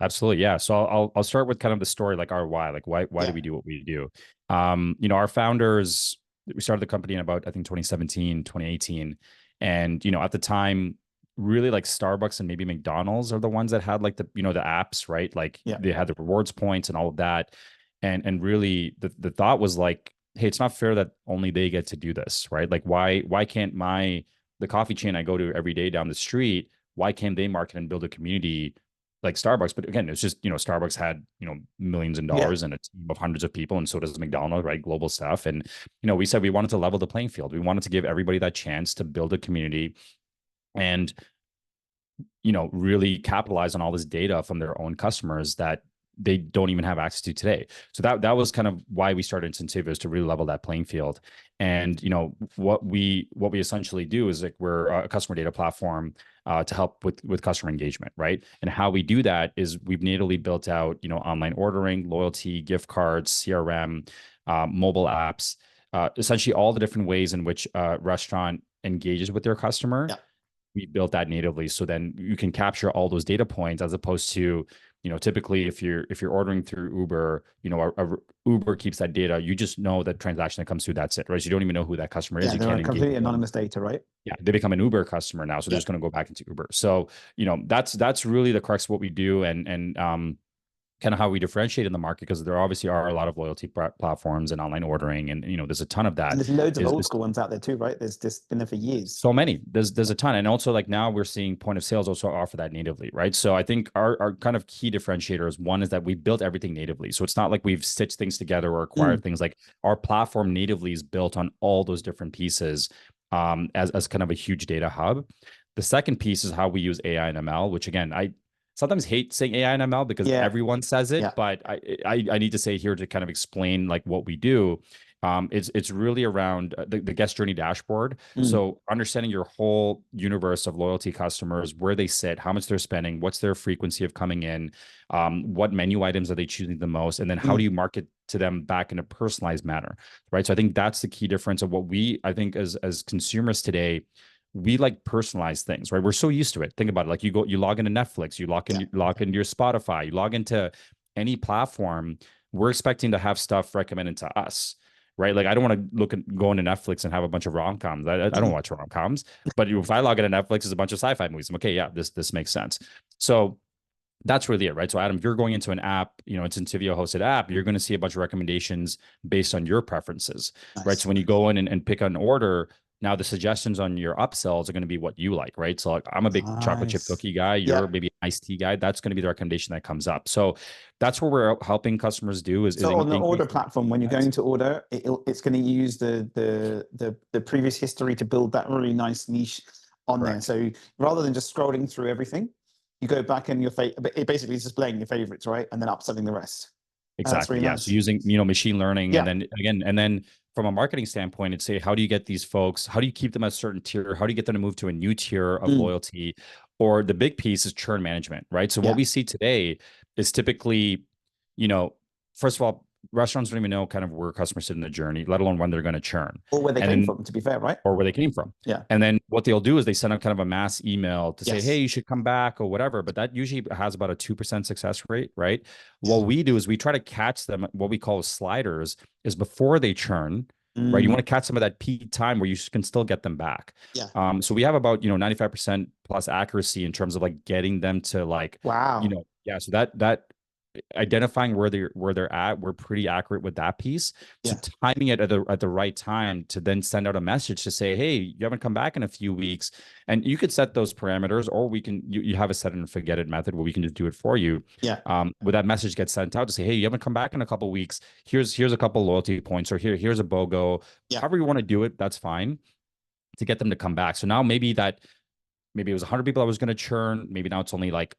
Absolutely. Yeah. So I'll start with kind of the story, like our why, like why do we do what we do? Our founders, we started the company in about, I think 2017, 2018. And, at the time, really like Starbucks and maybe McDonald's are the ones that had like the apps, right? Like they had the rewards points and all of that. And really the thought was like, hey, it's not fair that only they get to do this, right? Like why can't the coffee chain I go to every day down the street, why can't they market and build a community like Starbucks? But again, it's just, Starbucks had, millions of dollars and a team of hundreds of people. And so does McDonald's, right? Global stuff. And, we said we wanted to level the playing field. We wanted to give everybody that chance to build a community and, really capitalize on all this data from their own customers that they don't even have access to today. So that was kind of why we started Incentivio, is to really level that playing field. And what we essentially do is like we're a customer data platform to help with customer engagement, right? And how we do that is we've natively built out online ordering, loyalty, gift cards, CRM, mobile apps, essentially all the different ways in which a restaurant engages with their customer. Yeah. We built that natively, so then you can capture all those data points, as opposed to typically if you're ordering through Uber, Uber keeps that data. You just know that transaction that comes through, that's it, right? So you don't even know who that customer is. You they're can't completely anonymous data, right? Yeah, they become an Uber customer now, so they're just going to go back into Uber. So that's really the crux of what we do, and kind of how we differentiate in the market, because there obviously are a lot of loyalty platforms and online ordering, and there's a ton of that. And there's loads of old school ones out there too, right? There's just been there for years. So many. There's a ton, and also like now we're seeing point of sales also offer that natively, right? So I think our kind of key differentiators, one is that we built everything natively, so it's not like we've stitched things together or acquired things. Like our platform natively is built on all those different pieces, as kind of a huge data hub. The second piece is how we use AI and ML, which again, I sometimes hate saying AI and ML because everyone says it, but I need to say here to kind of explain like what we do. It's really around the guest journey dashboard. So understanding your whole universe of loyalty customers, where they sit, how much they're spending, what's their frequency of coming in, what menu items are they choosing the most, and then how do you market to them back in a personalized manner, right? So I think that's the key difference of what I think as consumers today, we like personalized things, right? We're so used to it. Think about it. Like you log into Netflix, you log into your Spotify, you log into any platform. We're expecting to have stuff recommended to us, right? Like I don't want to go into Netflix and have a bunch of rom-coms. I don't watch rom-coms, but if I log into Netflix, it's a bunch of sci-fi movies. I'm okay, yeah, this makes sense. So that's really it, right? So Adam, if you're going into an app, it's an Incentivio hosted app, you're going to see a bunch of recommendations based on your preferences, right? So when you go in and pick an order, Now the suggestions on your upsells are going to be what you like, right? So like I'm a big chocolate chip Nice. cookie guy. Yeah. You're maybe an iced tea guy. That's going to be the recommendation that comes up. So that's what we're helping customers do is So on the order increase. platform, when you're going to order, it's going to use the previous history to build that really nice niche on there. Correct. So rather than just scrolling through everything, you go back and it basically is displaying your favorites, right? And then upselling the rest. That's Exactly. really Yeah. nice. So using, machine learning, Yeah. and then again, and then from a marketing standpoint, it's say, how do you get these folks? How do you keep them at a certain tier? How do you get them to move to a new tier of loyalty? Or the big piece is churn management, right? So what we see today is typically, first of all, restaurants don't even know kind of where customers sit in the journey, let alone when they're going to churn. Or where they came from, to be fair, right? Or where they came from. Yeah. And then what they'll do is they send out kind of a mass email to say, Yes. hey, you should come back or whatever. But that usually has about a 2% success rate, right? What we do is we try to catch them, what we call sliders, is before they churn, right? You want to catch some of that peak time where you can still get them back. Yeah. So we have about, 95% plus accuracy in terms of like getting them to like, Wow. So that identifying where they're at, we're pretty accurate with that piece. So timing it at the right time to then send out a message to say, hey, you haven't come back in a few weeks, and you could set those parameters, or we can you have a set and forget it method where we can just do it for you. Where that message gets sent out to say, hey, you haven't come back in a couple of weeks. Here's a couple loyalty points, or here's a BOGO. However you want to do it, that's fine, to get them to come back. So now maybe it was 100 people I was going to churn. Maybe now it's only like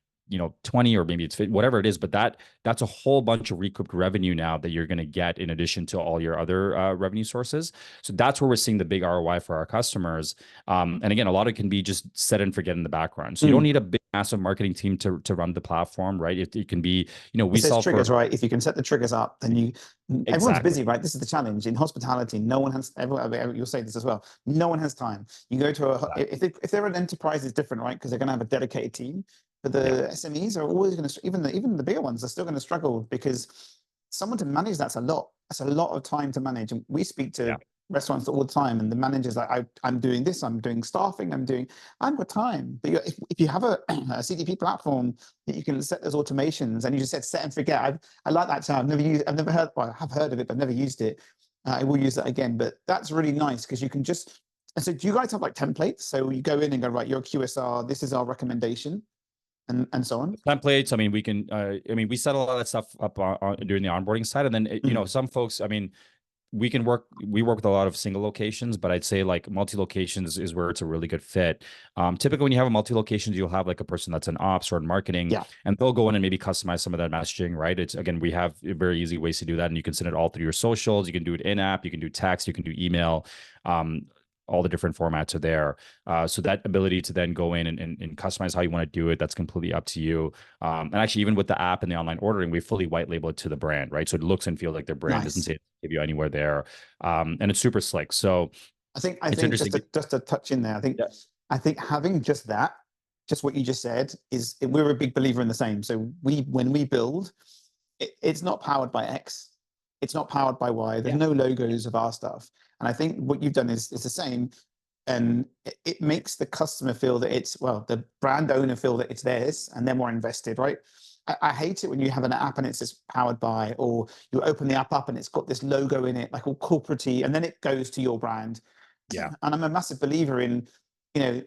20, or maybe it's whatever it is, but that's a whole bunch of recouped revenue now that you're going to get in addition to all your other revenue sources. So that's where we're seeing the big ROI for our customers. And again, a lot of it can be just set and forget in the background. So you don't need a big, massive marketing team to run the platform, right? It can be, we sell triggers, right? If you can set the triggers up, then everyone's busy, right? This is the challenge in hospitality. No one has, you'll say this as well. No one has time. You go to if they're an enterprise, it's different, right? Because they're going to have a dedicated team. But the SMEs are always going to, even the bigger ones are still going to struggle, because someone to manage that's a lot. That's a lot of time to manage. And we speak to restaurants all the time, and the manager's like, I'm doing this, I'm doing staffing, I've got time. But if you have a CDP platform that you can set those automations, and you just said set and forget. I like that term. I've never heard, well, I have heard of it, but never used it. I will use that again. But that's really nice, because you can just. And so do you guys have like templates? So you go in and go, right, your QSR, this is our recommendation. And so on. Templates. I mean, we can. We set a lot of that stuff up during the onboarding side, and then some folks. We work with a lot of single locations, but I'd say like multi-locations is where it's a really good fit. Typically, when you have a multi-locations, you'll have like a person that's in ops or in marketing, and they'll go in and maybe customize some of that messaging, right? It's again, we have very easy ways to do that, and you can send it all through your socials. You can do it in app, you can do text, you can do email. All the different formats are there. So that ability to then go in and customize how you want to do it, that's completely up to you. And actually, even with the app and the online ordering, we fully white label it to the brand, right? So it looks and feels like their brand. Doesn't say give you anywhere there. And it's super slick. So I think just to touch in there, I think having just what you just said is, we're a big believer in the same. So when we build, it's not powered by X. It's not powered by Y. There's no logos of our stuff. And I think what you've done is the same. And it makes the customer feel that the brand owner feel that it's theirs, and they're more invested, right? I hate it when you have an app and it's just powered by, or you open the app up and it's got this logo in it, like all corporate-y, and then it goes to your brand. And I'm a massive believer in, the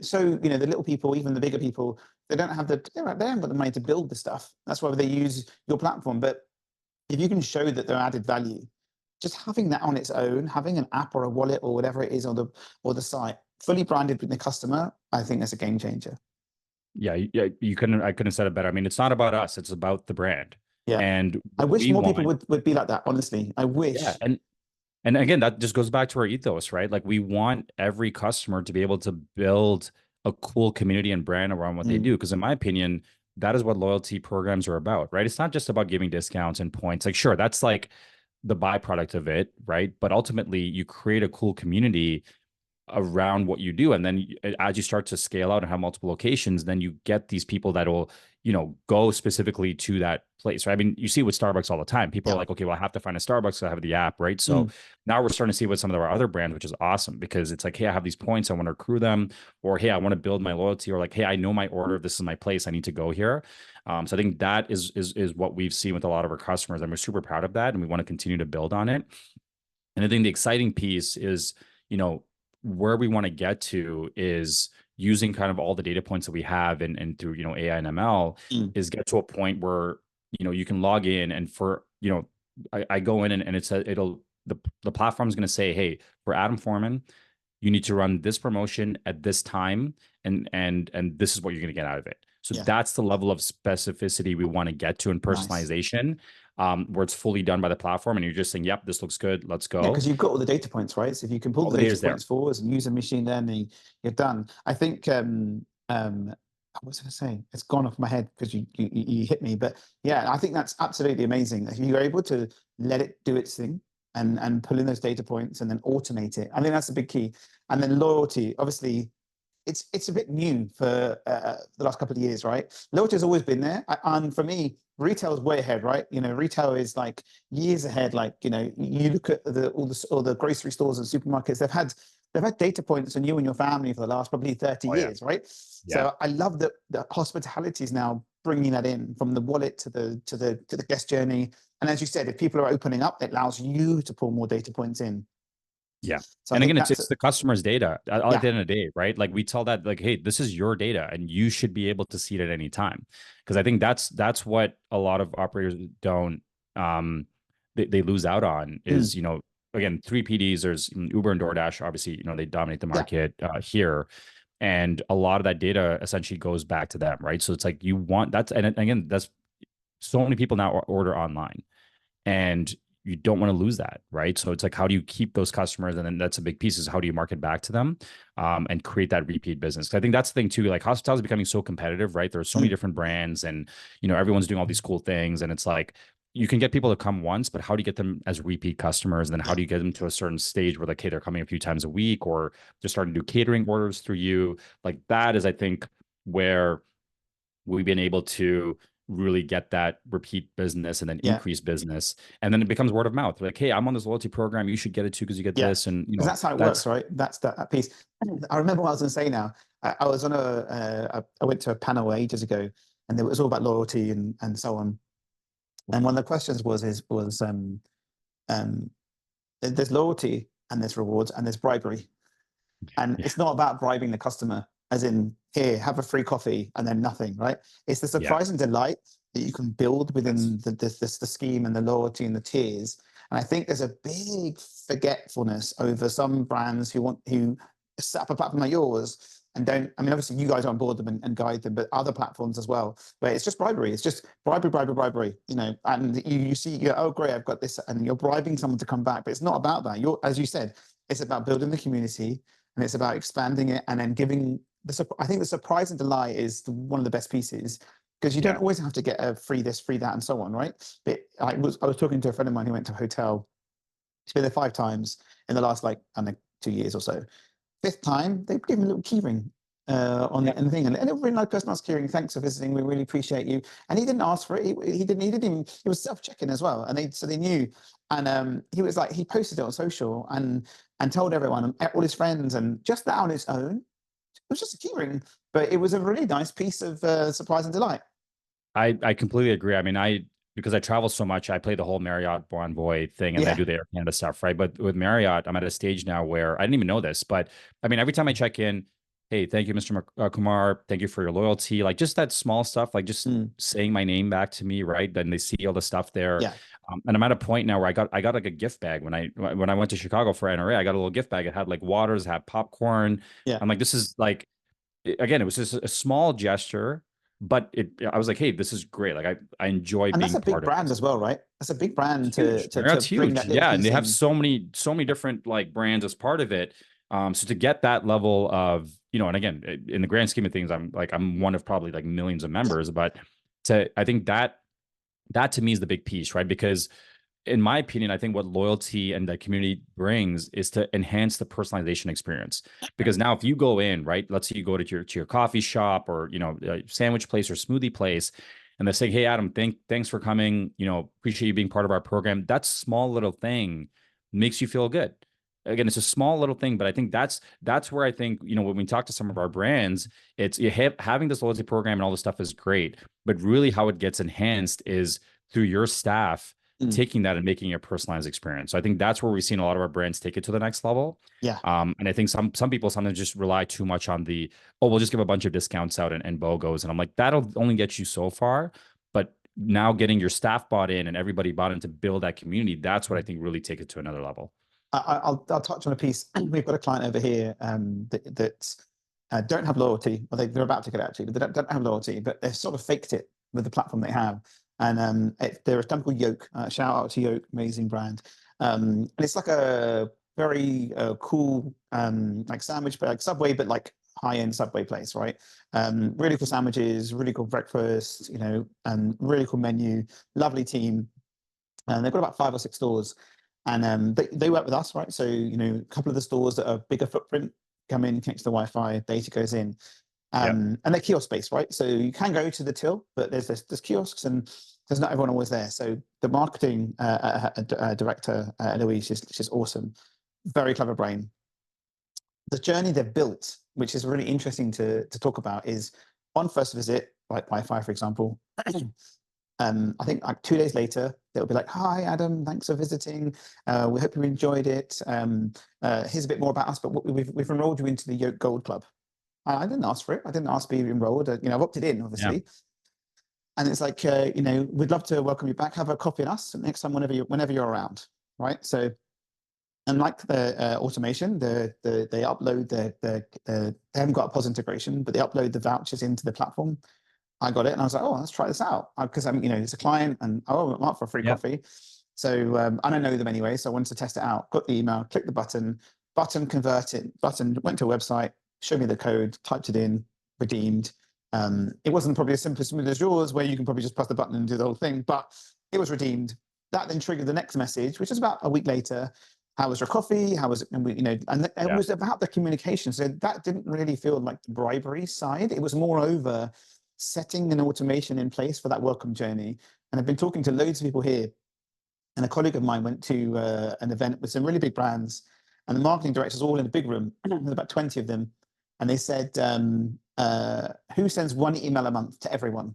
little people, even the bigger people, they haven't got the money to build the stuff. That's why they use your platform. But if you can show that they're added value, just having that on its own, having an app or a wallet or whatever it is, or the site fully branded with the customer, I think that's a game changer. I couldn't have said it better. I mean, it's not about us, it's about the brand. And I wish more people would be like that, honestly. I wish. And again, that just goes back to our ethos, right? Like, we want every customer to be able to build a cool community and brand around what they do. Because in my opinion, that is what loyalty programs are about, right? It's not just about giving discounts and points. Like, sure, that's like the byproduct of it, right? But ultimately, you create a cool community around what you do, and then as you start to scale out and have multiple locations, then you get these people that will go specifically to that place, right? I mean, you see with Starbucks all the time, people are like, okay, well, I have to find a Starbucks, so I have the app, right? So now we're starting to see with some of our other brands, which is awesome, because it's like, hey, I have these points, I want to accrue them, or hey, I want to build my loyalty, or like, hey, I know my order, this is my place, I need to go here. So I think that is what we've seen with a lot of our customers, and we're super proud of that, and we want to continue to build on it. And I think the exciting piece is, where we want to get to is using kind of all the data points that we have and through, you know, AI and ML is get to a point where, you know, you can log in and for, you know, I go in and it says the platform is going to say, hey, for Adam Foreman, you need to run this promotion at this time, and this is what you're going to get out of it. So that's the level of specificity we want to get to in personalization, where it's fully done by the platform, and you're just saying, "Yep, this looks good. Let's go." Yeah, because you've got all the data points, right? So if you can pull the data points forwards and use a machine learning, you're done. I think what was I going to say? It's gone off my head because you hit me. But yeah, I think that's absolutely amazing. If you're able to let it do its thing and pull in those data points and then automate it, I think that's the big key. And then loyalty, obviously, it's a bit new for the last couple of years, right? Loyalty has always been there, and for me, retail is way ahead, right? You know, retail is like years ahead. Like, you know, you look at all the grocery stores and supermarkets, they've had data points on you and your family for the last probably 30 years, right? So I love that the hospitality is now bringing that in from the wallet to the guest journey. And as you said, if people are opening up, it allows you to pull more data points in. Yeah. So and again, it's the customer's data at the end of the day, right? Like we tell that, like, hey, this is your data and you should be able to see it at any time. Because I think that's what a lot of operators don't, they lose out on is, you know, again, 3PDs, there's Uber and DoorDash, obviously, you know, they dominate the market here. And a lot of that data essentially goes back to them, right? So it's like you want that's, and again, that's so many people now order online. And you don't want to lose that, right? So it's like, how do you keep those customers? And then that's a big piece is how do you market back to them and create that repeat business? I think that's the thing too, like hospitality is becoming so competitive, right? There's so many different brands and, you know, everyone's doing all these cool things. And it's like, you can get people to come once, but how do you get them as repeat customers? And then how do you get them to a certain stage where like, hey, they're coming a few times a week or they're starting to do catering orders through you? Like that is, I think, where we've been able to really get that repeat business and then increase business. And then it becomes word of mouth. Like, hey, I'm on this loyalty program. You should get it too because you get this. And, you know, that's how it works, right? That's that piece. I remember what I was going to say now. I was on I went to a panel ages ago and it was all about loyalty and so on. And one of the questions was there's loyalty and there's rewards and there's bribery. And it's not about bribing the customer, as in, here, have a free coffee and then nothing, right? It's the surprise and delight that you can build within the scheme and the loyalty and the tiers. And I think there's a big forgetfulness over some brands who set up a platform like yours and don't, I mean, obviously you guys are on board them and guide them, but other platforms as well, where it's just bribery. It's just bribery, you know, and you see, you go, oh, great, I've got this, and you're bribing someone to come back, but it's not about that. As you said, it's about building the community and it's about expanding it and then giving I think the surprise and delight is one of the best pieces because you don't always have to get a free this, free that, and so on, right? But I was talking to a friend of mine who went to a hotel. He's been there 5 times in the last, like, I don't know, 2 years or so. 5th time, they give him a little keyring on the thing, and a really nice personalized keyring. Thanks for visiting. We really appreciate you. And he didn't ask for it. He didn't even. He was self-checking as well, and they knew. And he was like, he posted it on social and told everyone, all his friends, and just that on its own. It was just a keyring, but it was a really nice piece of surprise and delight. I completely agree. I mean, because I travel so much, I play the whole Marriott Bonvoy thing and I do the Air Canada stuff, right? But with Marriott, I'm at a stage now where I didn't even know this, but I mean, every time I check in, hey, thank you, Mr. Kumar. Thank you for your loyalty. Like just that small stuff, like just saying my name back to me, right? Then they see all the stuff there. Yeah. And I'm at a point now where I got like a gift bag when I went to Chicago for NRA. I got a little gift bag. It had like waters, had popcorn. Yeah. I'm like, this is like, again, it was just a small gesture, but I was like, hey, this is great. Like I enjoy being part of it. That's a big brand as well, right? That's a big brand to bring that. Yeah, and they have so many different like brands as part of it. So to get that level of, you know, and again, in the grand scheme of things, I'm one of probably like millions of members, but I think that to me is the big piece, right? Because in my opinion, I think what loyalty and the community brings is to enhance the personalization experience. Because now if you go in, right, let's say you go to your coffee shop or, you know, a sandwich place or smoothie place, and they say, hey, Adam, thanks for coming, you know, appreciate you being part of our program. That small little thing makes you feel good. Again, it's a small little thing, but I think that's where I think, you know, when we talk to some of our brands, it's having this loyalty program and all this stuff is great, but really how it gets enhanced is through your staff taking that and making it a personalized experience. So I think that's where we've seen a lot of our brands take it to the next level. Yeah. And I think some people sometimes just rely too much on the, oh, we'll just give a bunch of discounts out and BOGOs. And I'm like, that'll only get you so far. But now getting your staff bought in and everybody bought in to build that community, that's what I think really take it to another level. I'll touch on a piece. We've got a client over here that don't have loyalty. Well, they're about to get actually, but they don't have loyalty, but they've sort of faked it with the platform they have. And they're a company called Yoke. Shout out to Yoke, amazing brand. And it's like a very cool like sandwich, but like Subway, but like high-end Subway place, right? Really cool sandwiches, really cool breakfast, you know, and really cool menu, lovely team. And they've got about 5 or 6 stores. And they work with us, right? So, you know, a couple of the stores that are bigger footprint come in, connect to the Wi-Fi, data goes in. And they're kiosk based, right? So you can go to the till, but there's kiosks and there's not everyone always there. So the marketing director, Louise, she's awesome. Very clever brain. The journey they've built, which is really interesting to talk about, is on first visit, like Wi-Fi, for example. I think like 2 days later, they'll be like, "Hi, Adam, thanks for visiting. We hope you enjoyed it. Here's a bit more about us, but we've enrolled you into the Yoke Gold Club." I didn't ask for it. I didn't ask to be enrolled. You know, I've opted in, obviously. Yeah. And it's like, you know, we'd love to welcome you back. Have a coffee on us next time whenever you're around, right? So, and like the automation, they upload they haven't got a POS integration, but they upload the vouchers into the platform. I got it, and I was like, oh, let's try this out because I'm, you know, it's a client, and I'm up for a free coffee. So, and I know them anyway, so I wanted to test it out. Got the email, clicked the button converted, went to a website, showed me the code, typed it in, redeemed. It wasn't probably as simple as yours, where you can probably just press the button and do the whole thing, but it was redeemed. That then triggered the next message, which is about a week later. How was your coffee? How was it? And we, you know, and it was about the communication. So that didn't really feel like the bribery side. It was more over setting an automation in place for that welcome journey. And I've been talking to loads of people here. And a colleague of mine went to an event with some really big brands, and the marketing directors all in a big room. There's about 20 of them. And they said, who sends 1 email a month to everyone?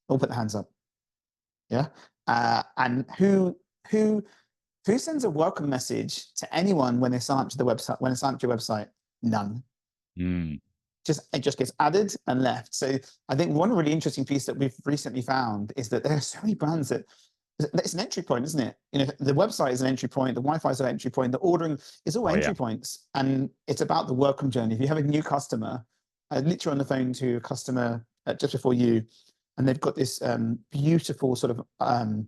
All put their hands up. Yeah. And who sends a welcome message to anyone when they sign up to the website, when they sign up to your website? None. It just gets added and left. So I think one really interesting piece that we've recently found is that there are so many brands that it's an entry point, isn't it? You know, the website is an entry point, the Wi-Fi is an entry point, the ordering is all entry points, and it's about the welcome journey. If you have a new customer, I literally on the phone to a customer just before you, and they've got this beautiful sort of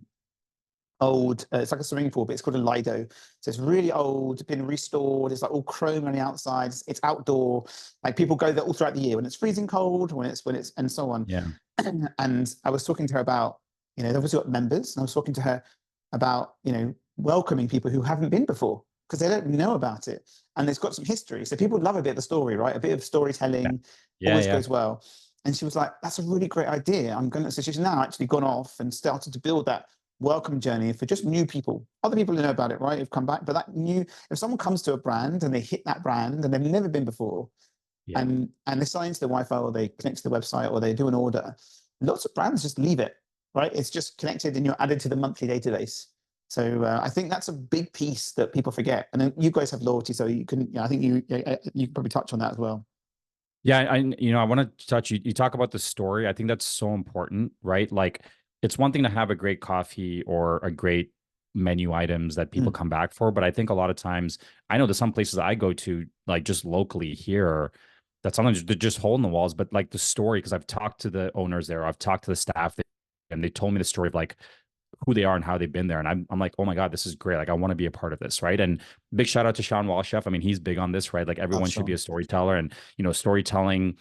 old, it's like a swimming pool, but it's called a Lido. So it's really old, been restored. It's like all chrome on the outside. It's outdoor. Like people go there all throughout the year when it's freezing cold, when it's and so on. Yeah. And I was talking to her about, you know, they've obviously got members, and I was talking to her about, you know, welcoming people who haven't been before because they don't know about it, and it's got some history. So people love a bit of the story, right? A bit of storytelling always goes well. And she was like, "That's a really great idea. I'm gonna." So she's now actually gone off and started to build that welcome journey for just new people, other people who know about it, right? Who've come back, but that new, if someone comes to a brand and they hit that brand and they've never been before, and they sign into the Wi-Fi or they connect to the website or they do an order, lots of brands just leave it, right? It's just connected and you're added to the monthly database. So I think that's a big piece that people forget. And then you guys have loyalty, so you can, I think you can probably touch on that as well. Yeah, I want to touch, you talk about the story. I think that's so important, right? Like, it's one thing to have a great coffee or a great menu items that people come back for, but I think a lot of times, I know there's some places I go to, like just locally here, that sometimes they're just hole in the walls, but like the story, because I've talked to the owners there, I've talked to the staff, and they told me the story of like who they are and how they've been there. And I'm like, oh my God, this is great. Like, I want to be a part of this. Right. And big shout out to Sean Walchef. I mean, he's big on this, right? Like, everyone should be a storyteller, and, you know, storytelling,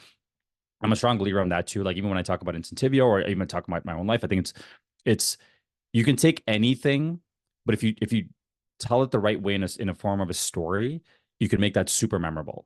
I'm a strong believer on that too. Like, even when I talk about Incentivio or even talk about my own life, I think it's, you can take anything, but if you tell it the right way in a form of a story, you can make that super memorable.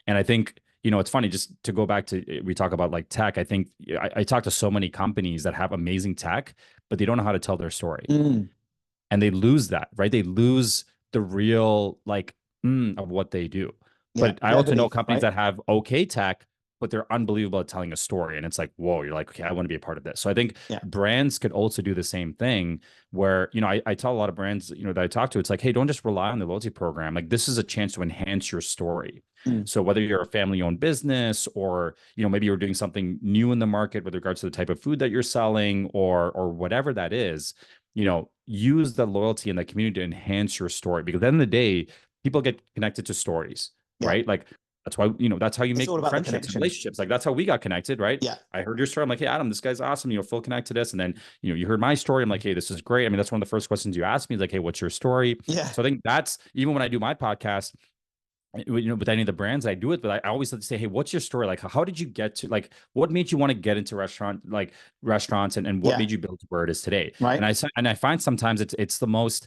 And I think, you know, it's funny, just to go back to, we talk about like tech. I think I talk to so many companies that have amazing tech, but they don't know how to tell their story. And they lose that, right? They lose the real, like, of what they do. But I also know companies that have okay tech, but they're unbelievable at telling a story. And it's like, whoa, you're like, okay, I want to be a part of this. So I think Yeah. brands could also do the same thing where, you know, I tell a lot of brands, you know, that I talk to, it's like, hey, don't just rely on the loyalty program. Like this is a chance to enhance your story. So whether you're a family-owned business or, you know, maybe you're doing something new in the market with regards to the type of food that you're selling or whatever that is, you know, use the loyalty in the community to enhance your story. Because at the end of the day, people get connected to stories, right? Like that's why, you know, that's how you It's make all about the friendships and connection. relationships. Like that's how we got connected, right? Yeah. I heard your story. I'm like, hey, Adam, this guy's awesome. You know, full connect to this. And then, you know, you heard my story. I'm like, hey, this is great. I mean, that's one of the first questions you asked me, like, hey, what's your story? Yeah. So I think that's, even when I do my podcast, you know, with any of the brands I do it, but I always like to say, hey, what's your story? Like, how did you get to, like, what made you want to get into restaurants and what made you build to where it is today? Right. And I find sometimes it's the most,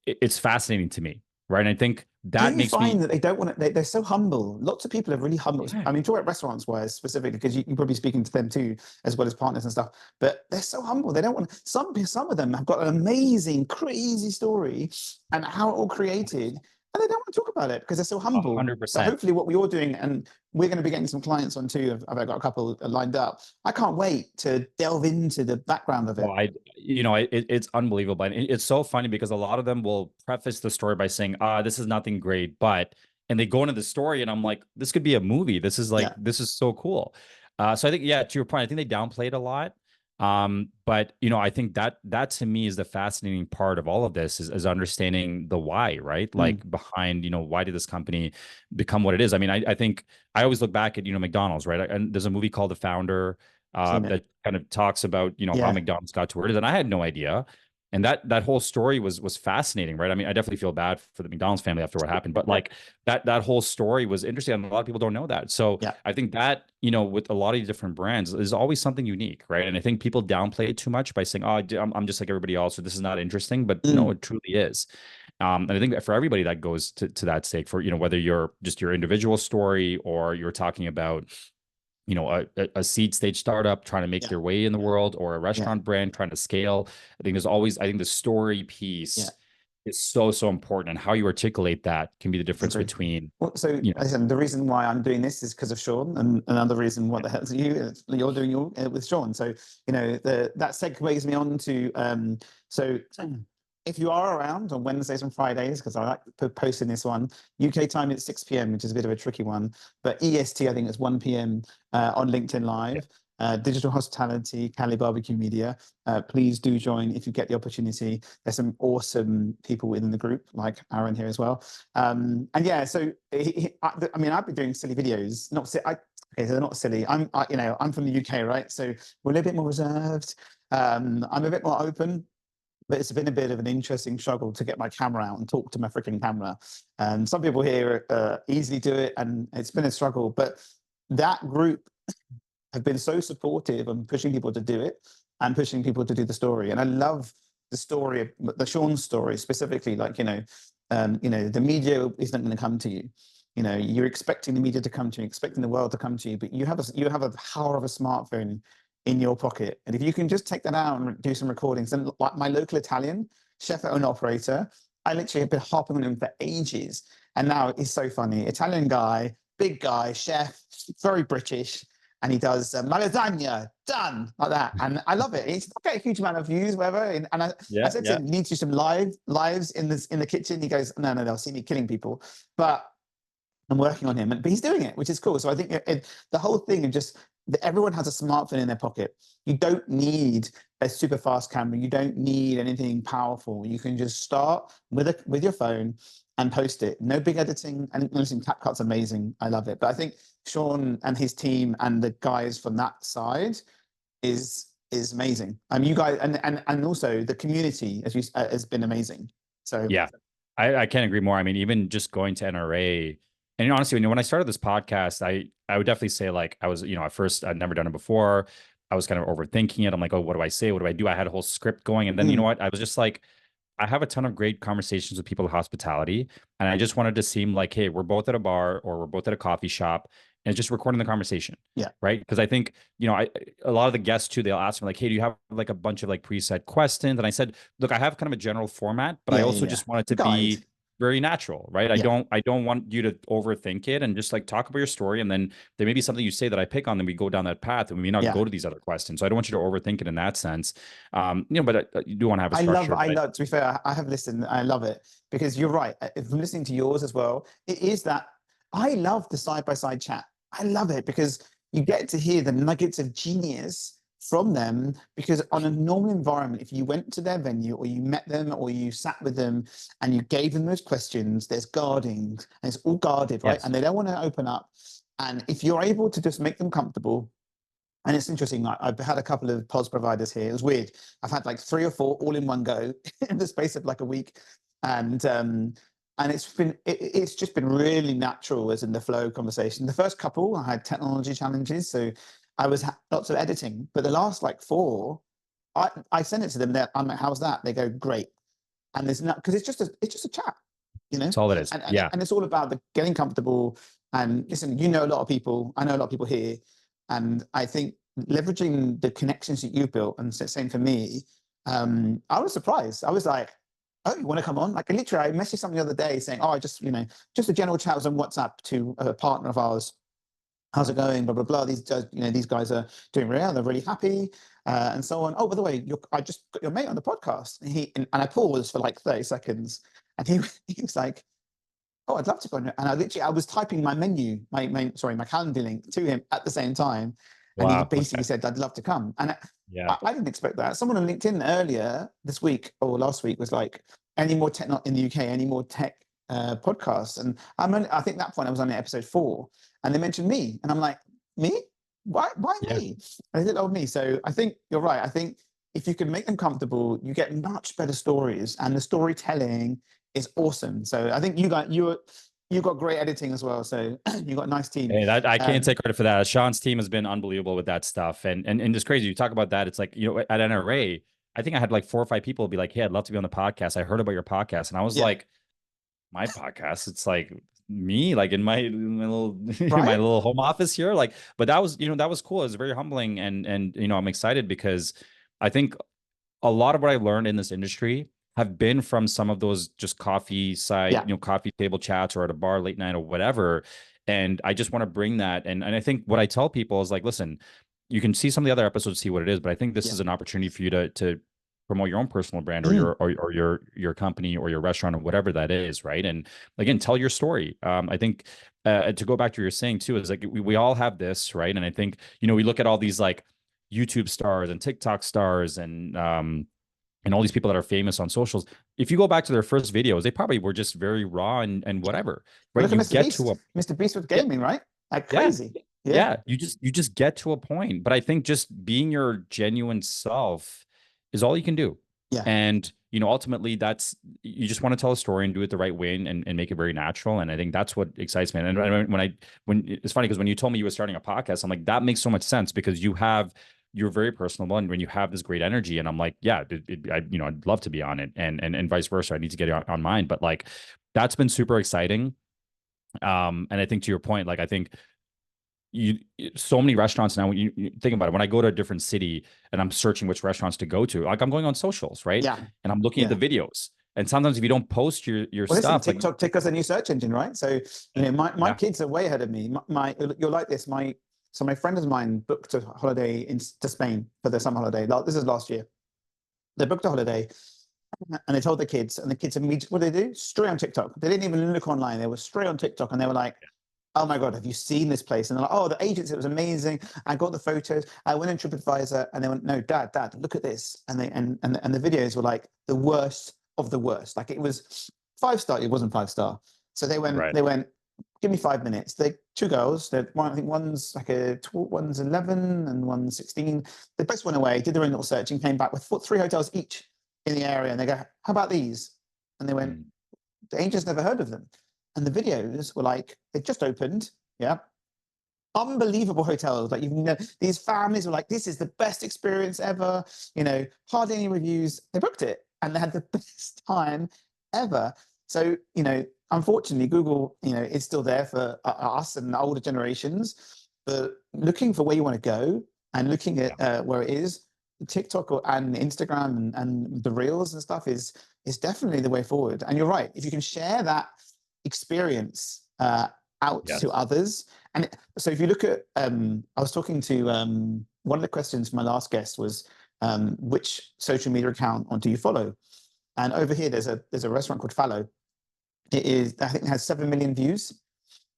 it's fascinating to me. Right. And I think Do that you makes find me, that they don't want to, they're so humble. Lots of people are really humble. Yeah. I mean, talk about restaurants wise specifically, because you're probably speaking to them too, as well as partners and stuff, but they're so humble. They don't want, some of them have got an amazing, crazy story and how it all created, and they don't want to talk about it because they're so humble. 100%. So hopefully what you're doing, and we're going to be getting some clients on too. I've got a couple lined up. I can't wait to delve into the background of it. Well, it's unbelievable. And it's so funny because a lot of them will preface the story by saying, this is nothing great, but, and they go into the story and I'm like, this could be a movie. This is like, this is so cool. So I think, yeah, to your point, I think they downplayed a lot. But you know, I think that to me is the fascinating part of all of this is understanding the why, right? Like behind, you know, why did this company become what it is? I mean, I think I always look back at, you know, McDonald's, right? And there's a movie called The Founder, that kind of talks about, you know, how McDonald's got to where it is. And I had no idea. And that whole story was fascinating, right? I mean, I definitely feel bad for the McDonald's family after what happened, but like that whole story was interesting. And a lot of people don't know that. So I think that, you know, with a lot of different brands, is always something unique, right? And I think people downplay it too much by saying, oh, I'm just like everybody else, or this is not interesting. But no, it truly is. And I think that for everybody that goes to that stake, for, you know, whether you're just your individual story or you're talking about, you know, a seed stage startup trying to make their way in the world, or a restaurant brand trying to scale. I think the story piece is so important, and how you articulate that can be the difference between. Well, so you know, listen, the reason why I'm doing this is because of Sean, and another reason what the hell is you're doing your with Sean. So you know that segues me on to so if you are around on Wednesdays and Fridays, because I like posting this one, UK time it's 6 p.m, which is a bit of a tricky one, but EST I think it's 1 p.m on LinkedIn Live. Digital Hospitality, Cali Barbecue Media. Please do join if you get the opportunity. There's some awesome people within the group, like Aaron here as well. And yeah, so I mean, I've been doing silly videos. Okay, so they're not silly. You know, I'm from the UK, right? So we're a little bit more reserved. I'm a bit more open. But it's been a bit of an interesting struggle to get my camera out and talk to my freaking camera. And some people here easily do it, and it's been a struggle. But that group have been so supportive and pushing people to do it and pushing people to do the story. And I love the story, the Sean story specifically. Like, you know, the media isn't going to come to you. You know, you're expecting the media to come to you, expecting the world to come to you, but you have a power of a smartphone in your pocket. And if you can just take that out and do some recordings, and like my local Italian chef and operator, I literally have been harping on him for ages. And now he's so funny. Italian guy, big guy, chef, very British. And he does lasagna, done, like that. And I love it. He's not getting a huge amount of views, whatever. And I said to him, you need to do some lives in the kitchen. He goes, no, they'll see me killing people. But I'm working on him, but he's doing it, which is cool. So I think the whole thing of just everyone has a smartphone in their pocket. You don't need a super fast camera. You don't need anything powerful. You can just start with your phone and post it. No big editing. And listen, CapCut's amazing. I love it. But I think Sean and his team and the guys from that side is amazing. You guys, and also the community has been amazing. So yeah, I can't agree more. I mean, even just going to NRA. And honestly, when I started this podcast, I would definitely say, like, I was, you know, at first I'd never done it before. I was kind of overthinking it. I'm like, oh, what do I say? What do I do? I had a whole script going. And then, you know what? I was just like, I have a ton of great conversations with people in hospitality. And I just wanted to seem like, hey, we're both at a bar or we're both at a coffee shop and just recording the conversation. Yeah. Right. Because I think, you know, a lot of the guests too, they'll ask me like, hey, do you have like a bunch of like preset questions? And I said, look, I have kind of a general format, but I also just want it to be very natural, right? I don't want you to overthink it, and just like talk about your story. And then there may be something you say that I pick on, and we go down that path, and we may not go to these other questions. So I don't want you to overthink it in that sense. But you do want to have a structure. I love, to be fair, I have listened. I love it because you're right. If I'm listening to yours as well, it is that I love the side-by-side chat. I love it because you get to hear the nuggets of genius from them, because on a normal environment, if you went to their venue or you met them or you sat with them and you gave them those questions, there's guarding and it's all guarded, right? And they don't want to open up. And if you're able to just make them comfortable, and it's interesting, like I've had a couple of POS providers here. It was weird. I've had like 3 or 4 all in one go in the space of like a week. And it's just been really natural as in the flow conversation. The first couple, I had technology challenges. So I was lots of editing, but the last like 4, I sent it to them. I'm like, how's that? They go, great. And there's not, because it's just a chat, you know. That's all it is. And it's all about the getting comfortable. And listen, you know a lot of people. I know a lot of people here, and I think leveraging the connections that you built, and same for me. I was surprised. I was like, oh, you want to come on? Like literally, I messaged something the other day saying, oh, I just just a general chat was on WhatsApp to a partner of ours. How's it going? Blah blah blah. These guys are doing really well. They're really happy, and so on. Oh, by the way, I just got your mate on the podcast. And I paused for like 30 seconds, and he was like, "Oh, I'd love to go on." And I was typing my my calendar link to him at the same time, and he basically said, "I'd love to come." And I didn't expect that. Someone on LinkedIn earlier this week or last week was like, "Any more tech in the UK? Any more tech podcasts?" And I think that point I was on episode 4. And they mentioned me, and I'm like, me? Why me? And they said, oh, me. So I think you're right. I think if you can make them comfortable, you get much better stories, and the storytelling is awesome. So I think you got great editing as well. So you got a nice team. Hey, I can't take credit for that. Sean's team has been unbelievable with that stuff, and it's crazy. You talk about that. It's like, at NRA, I think I had like 4 or 5 people be like, "Hey, I'd love to be on the podcast. I heard about your podcast," and I was like, "My podcast? It's like." Me, like in my little my little home office here, like, but that was that was cool. It was very humbling, and I'm excited because I think a lot of what I learned in this industry have been from some of those just coffee side, coffee table chats or at a bar late night or whatever. And I just want to bring that, and I think what I tell people is like, listen, you can see some of the other episodes, see what it is, but I think this is an opportunity for you to promote your own personal brand or your company or your restaurant or whatever that is, right? And again, tell your story. I think to go back to what you're saying too is like we all have this, right? And I think we look at all these like YouTube stars and TikTok stars and all these people that are famous on socials. If you go back to their first videos, they probably were just very raw and whatever, right? Look at Mr. Beast with gaming, right? Like crazy. Yeah. You just get to a point. But I think just being your genuine self is all you can do. Yeah. And, ultimately that's, you just want to tell a story and do it the right way and make it very natural. And I think that's what excites me. And when it's funny because when you told me you were starting a podcast, I'm like, that makes so much sense because you're very personable. And when you have this great energy and I'm like, yeah, I'd love to be on it and vice versa. I need to get it on mine. But like, that's been super exciting. And I think to your point, like, I think so many restaurants now, when you think about it, when I go to a different city and I'm searching which restaurants to go to, like I'm going on socials, right? Yeah. And I'm looking at the videos. And sometimes if you don't post your stuff, TikTok's a new search engine, right? So my kids are way ahead of me. You're like this. My friend of mine booked a holiday to Spain for their summer holiday. This is last year. They booked a holiday and they told the kids, and the kids immediately, what did they do? Straight on TikTok. They didn't even look online. They were straight on TikTok, and they were like, oh my God, have you seen this place? And they're like, oh, the agents, it was amazing. I got the photos. I went in TripAdvisor, and they went, no, Dad, look at this. And the videos were like the worst of the worst. Like it was 5-star. It wasn't 5-star. So they went, give me 5 minutes. They 2 girls. I think one's 11 and one's 16. They both went away, did their own little search, and came back with 3 hotels each in the area. And they go, how about these? And they went, the agents never heard of them. And the videos were like, they just opened, unbelievable hotels. Like these families were like, this is the best experience ever. Hardly any reviews. They booked it, and they had the best time ever. So unfortunately, Google is still there for us and the older generations. But looking for where you want to go and looking at where it is, TikTok and Instagram and the reels and stuff is definitely the way forward. And you're right. If you can share that experience out to others, and so if you look at, I was talking to one of the questions from my last guest was, which social media account do you follow? And over here, there's a restaurant called Fallow. It is, I think, it has 7 million views,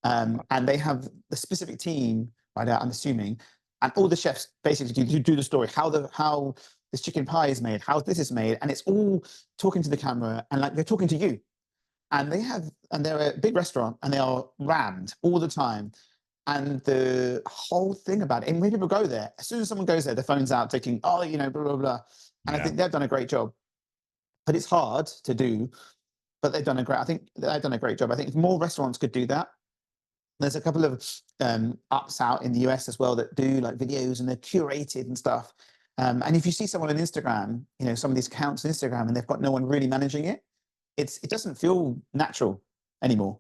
and they have the specific team. Right now, I'm assuming, and all the chefs basically do the story, how this chicken pie is made, how this is made, and it's all talking to the camera, and like they're talking to you. And they're a big restaurant, and they are rammed all the time. And the whole thing about it, and when people go there, as soon as someone goes there, their phone's out, taking, blah blah blah. And I think they've done a great job, but it's hard to do. But they've done a great. I think they've done a great job. I think if more restaurants could do that. There's a couple of ups out in the US as well that do like videos, and they're curated and stuff. And if you see someone on Instagram, some of these accounts on Instagram, and they've got no one really managing it, it doesn't feel natural anymore.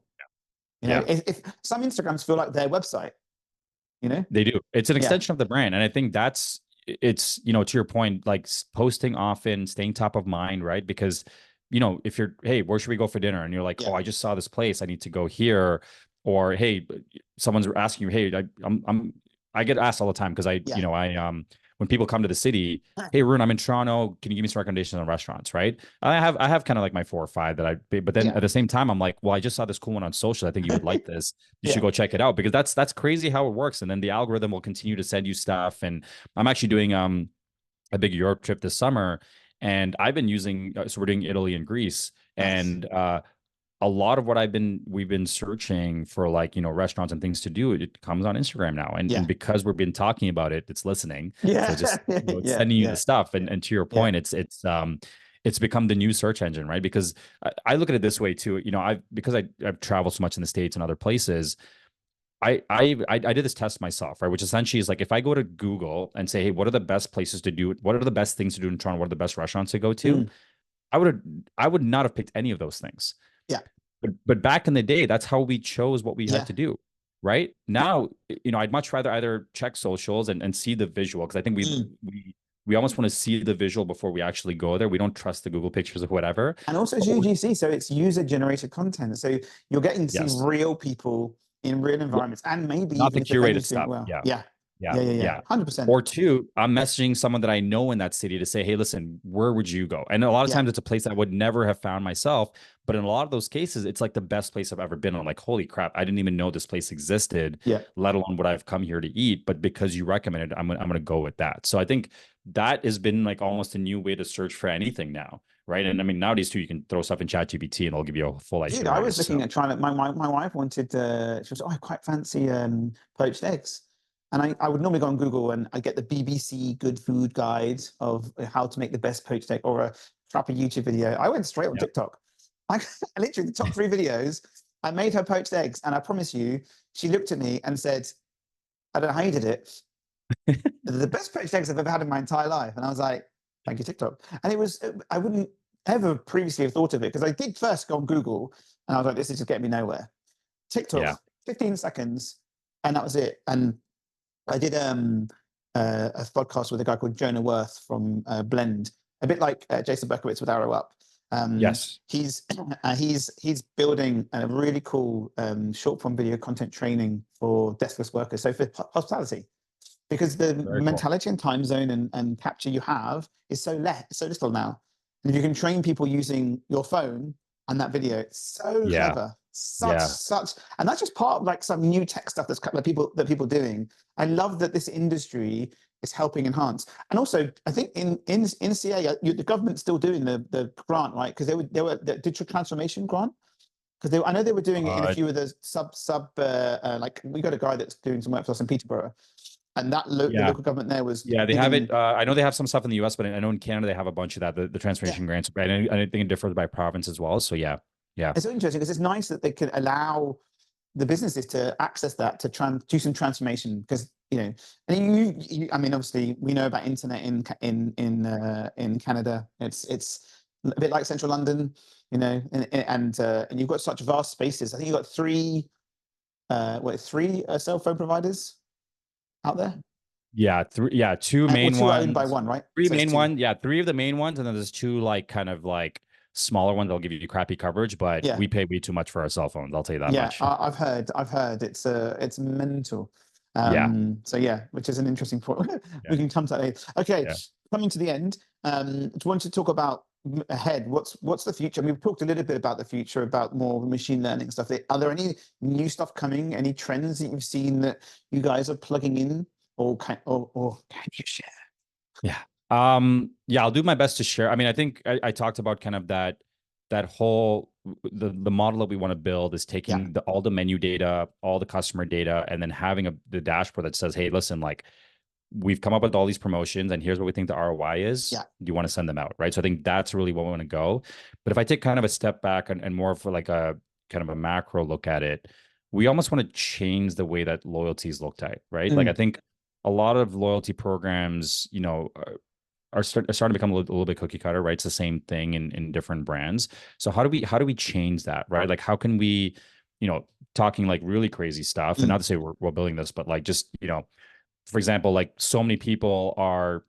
If some Instagrams feel like their website, they do. It's an extension of the brand, and I think it's to your point, like posting often, staying top of mind, right? Because if you're, hey, where should we go for dinner? And you're like, oh, I just saw this place, I need to go here. Or, hey, someone's asking you, hey, I get asked all the time because when people come to the city, hey, Arun, I'm in Toronto, can you give me some recommendations on restaurants, right? I have kind of like my 4 or 5 but then at the same time, I'm like, well, I just saw this cool one on social, I think you would like this, you should go check it out, because that's crazy how it works. And then the algorithm will continue to send you stuff. And I'm actually doing a big Europe trip this summer, and I've been using, so we're doing Italy and Greece. Nice. And a lot of what we've been searching for, like, restaurants and things to do, it comes on Instagram now. And because we've been talking about it, it's listening. So just it's sending you the stuff. And to your point, it's become the new search engine, right? Because I look at it this way too. Because I've traveled so much in the States and other places, I did this test myself, right? Which essentially is like, if I go to Google and say, hey, what are the best places to do? What are the best things to do in Toronto? What are the best restaurants to go to? I would not have picked any of those things. Yeah. But back in the day, that's how we chose what we had to do, right? Now, I'd much rather either check socials and see the visual, because I think we almost want to see the visual before we actually go there. We don't trust the Google pictures or whatever. And also it's UGC, so it's user-generated content. So you're getting to see real people in real environments, and maybe not the curated stuff. Well. Yeah. 100%. Or 2, I'm messaging someone that I know in that city to say, hey, listen, where would you go? And a lot of times it's a place that I would never have found myself. But in a lot of those cases, it's like the best place I've ever been. I'm like, holy crap, I didn't even know this place existed, let alone what I've come here to eat. But because you recommended it, I'm going to go with that. So I think that has been like almost a new way to search for anything now. Right. And I mean, nowadays too, you can throw stuff in ChatGPT and it'll give you a full idea. Dude, I was looking at trying to, my wife wanted, she was, I quite fancy poached eggs. And I would normally go on Google and I get the BBC Good Food Guide of how to make the best poached egg, or a YouTube video. I went straight on TikTok. I literally, the top 3 videos, I made her poached eggs. And I promise you, she looked at me and said, I don't know how you did it. The best poached eggs I've ever had in my entire life. And I was like, thank you, TikTok. And it was, I wouldn't ever previously have thought of it, because I did first go on Google and I was like, this is just getting me nowhere. TikTok, 15 seconds, and that was it. And I did a podcast with a guy called Jonah Worth from Blend, a bit like Jason Berkowitz with Arrow Up. He's building a really cool short form video content training for deskless workers, so for hospitality, because the mentality and time zone and capture you have is so little now. And if you can train people using your phone and that video, it's so clever. Such, and that's just part of like some new tech stuff that people doing. I love that this industry is helping enhance. And also, I think in CA, the government's still doing the grant, right? Because they were the digital transformation grant. Because I know they were doing it in a few of the like, we got a guy that's doing some work for us in Peterborough, and that the local government there was they have it. I know they have some stuff in the US, but I know in Canada they have a bunch of that, the transformation grants. But I think it differs by province as well. So yeah. It's so interesting because it's nice that they can allow the businesses to access that to do some transformation, because and you I mean, obviously we know about internet in Canada. It's a bit like central London, and you've got such vast spaces. I think you've got three cell phone providers out there. two Or main two are owned by ones, one, right? three So it's main two. one, three of the main ones, and then there's two like kind of like smaller ones that'll give you crappy coverage, but Yeah. we pay way too much for our cell phones. I'll tell you that Yeah, much. I've heard it's mental. Yeah, So yeah, which is an interesting point. yeah, We can come to that later. Okay, yeah. coming to the end, just want to talk about ahead. What's the future? We've talked a little bit about the future, about more machine learning stuff. Are there any new stuff coming? Any trends that you've seen that you guys are plugging in, or can you share? Yeah. Yeah, I'll do my best to share. I mean, I think I talked about kind of that whole the model that we want to build is Yeah. taking all the menu data, all the customer data, and then having the dashboard that says, hey, listen, like we've come up with all these promotions and here's what we think the ROI is. Yeah. Do you want to send them out? Right. So I think that's really what we want to go. But if I take kind of a step back and more for like a kind of a macro look at it, we almost want to change the way that loyalty is looked at, right? Like I think a lot of loyalty programs, are starting to become a little bit cookie cutter, right? It's the same thing in different brands. So how do we change that, right? Like how can we, talking like really crazy stuff, and not to say we're building this, but like just, for example, like so many people wear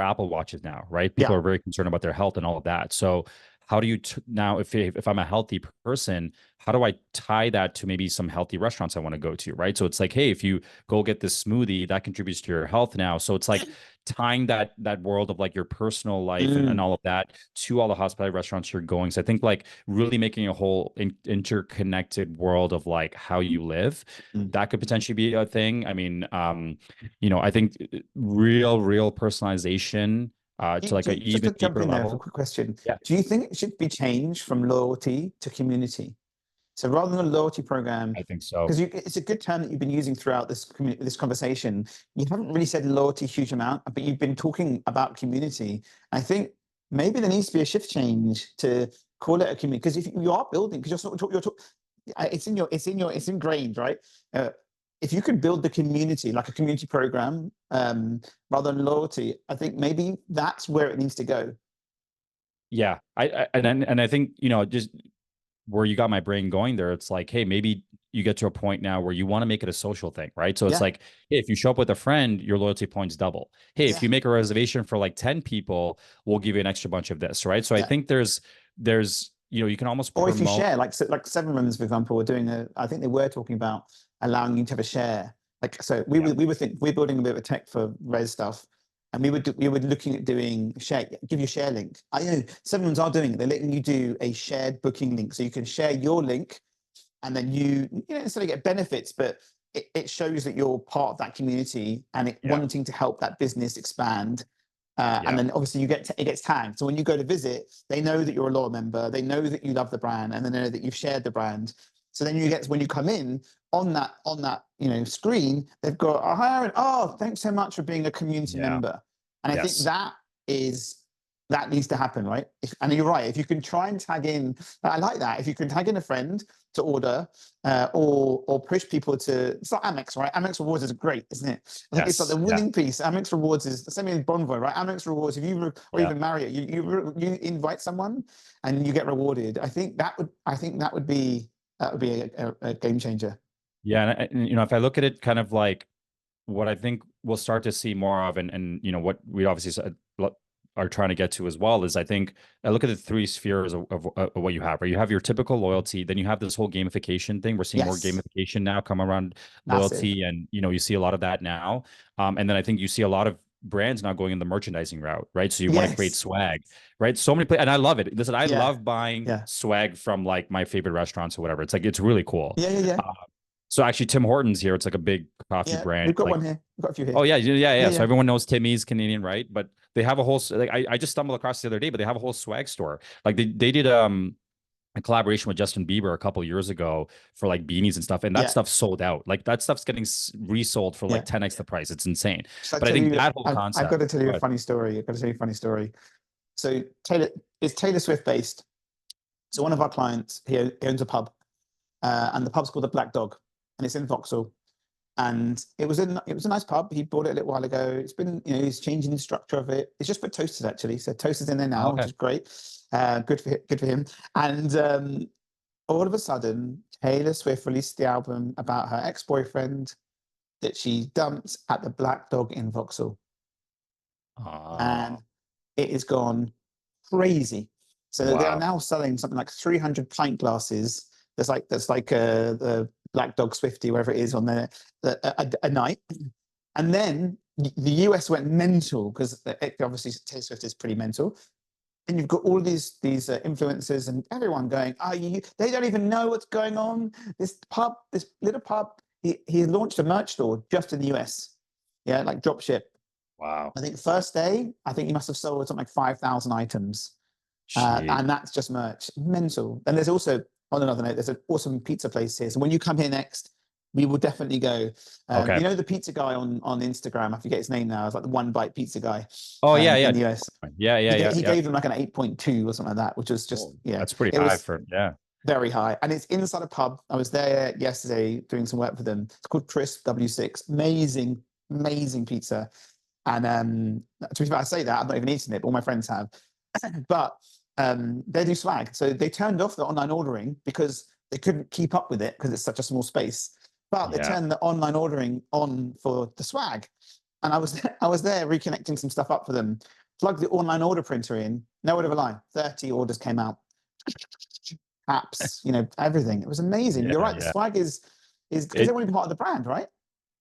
Apple Watches now, right? People Yeah. are very concerned about their health and all of that. So how do you now, if I'm a healthy person, how do I tie that to maybe some healthy restaurants I want to go to, right? So it's like, hey, if you go get this smoothie, that contributes to your health now. So it's like tying that world of like your personal life and all of that to all the hospitality restaurants you're going. So I think like really making a whole interconnected world of like how you live, that could potentially be a thing. I mean, I think real personalization to like an Just to even jump deeper in there for a level. quick question. Yeah, Do you think it should be changed from loyalty to community? So rather than a loyalty program, I think so. because it's a good term that you've been using throughout this conversation. You haven't really said loyalty a huge amount, but you've been talking about community. I think maybe there needs to be a shift change to call it a community. Because if you are building, because it's ingrained, right? If you can build the community like a community program rather than loyalty, I think maybe that's where it needs to go. Yeah, I think just where you got my brain going there, it's like, hey, maybe you get to a point now where you want to make it a social thing, right? So it's like, hey, if you show up with a friend, your loyalty points double. Hey, if you make a reservation for like 10 people, we'll give you an extra bunch of this, right? So I think there's you can almost or if you promote. share, like Seven Rooms, for example, I think they were talking about allowing you to have a share. Like, so we're building a bit of a tech for res stuff, and we were looking at doing give you a share link. I know Seven Rooms are doing it. They're letting you do a shared booking link, so you can share your link, and then you don't necessarily get benefits, but it shows that you're part of that community and wanting to help that business expand. And then obviously it gets tagged. So when you go to visit, they know that you're a loyal member. They know that you love the brand, and they know that you've shared the brand. So then when you come in on that screen, they've got, oh, hi Aaron. Oh, thanks so much for being a community member. And I think that needs to happen, right? And you're right. If you can try and tag in, I like that. If you can tag in a friend to order, or push people to, it's like Amex, right? Amex Rewards is great, isn't it? I think it's like the winning piece. Amex Rewards is the same as Bonvoy, right? Amex Rewards, if you or even Marriott, you invite someone and you get rewarded. I think that would be a game changer. Yeah, and if I look at it kind of like what I think we'll start to see more of, and what we obviously are trying to get to as well, is I think I look at the three spheres of what you have, right? You have your typical loyalty, then you have this whole gamification thing. We're seeing more gamification now come around loyalty, and you see a lot of that now. And then I think you see a lot of brands now going in the merchandising route, right? So you want to create swag, right? So many and I love it. Listen, I love buying swag from like my favorite restaurants or whatever. It's like, it's really cool. So actually, Tim Hortons here, it's like a big coffee brand. We've got one here. We've got a few here. Oh yeah. So everyone knows Timmy's Canadian, right? But they have a whole, like, I just stumbled across the other day, but they have a whole swag store. Like they did a collaboration with Justin Bieber a couple years ago for like beanies and stuff, and that stuff sold out. Like that stuff's getting resold for like 10x the price. It's insane. But I think that whole concept. I've got to tell you a funny story. So Taylor Swift based. So one of our clients, he owns a pub, and the pub's called the Black Dog, and it's in Vauxhall. And it was a nice pub. He bought it a little while ago. It's been, he's changing the structure of it. It's just put Toasters, actually. So Toasters in there now, which is great. Good for him. And all of a sudden, Taylor Swift released the album about her ex-boyfriend that she dumped at the Black Dog in Vauxhall. And it has gone crazy. So they are now selling something like 300 pint glasses. That's like the Black Dog Swifty, wherever it is, on there a night. And then the US went mental because obviously Taylor Swift is pretty mental. And you've got all these influencers and everyone going, they don't even know what's going on. This little pub, he launched a merch store just in the US. Yeah, like drop ship. Wow. I think first day, I think he must have sold something like 5,000 items. And that's just merch. Mental. And there's also, on another note, there's an awesome pizza place here. So when you come here next, we will definitely go. Okay. You know the pizza guy on Instagram? I forget his name now. It's like the one bite pizza guy. Oh, in yeah. the US. He gave them like an 8.2 or something like that, which was just, That's pretty high for, very high. And it's inside a pub. I was there yesterday doing some work for them. It's called Crisp W6. Amazing pizza. And to be fair, I say that, I've not even eaten it, but all my friends have. But they do swag. So they turned off the online ordering because they couldn't keep up with it because it's such a small space. But they turned the online ordering on for the swag. And I was there reconnecting some stuff up for them. Plugged the online order printer in. No word of a lie. 30 orders came out. Apps, everything. It was amazing. You're right. The swag is because they want to be part of the brand, right?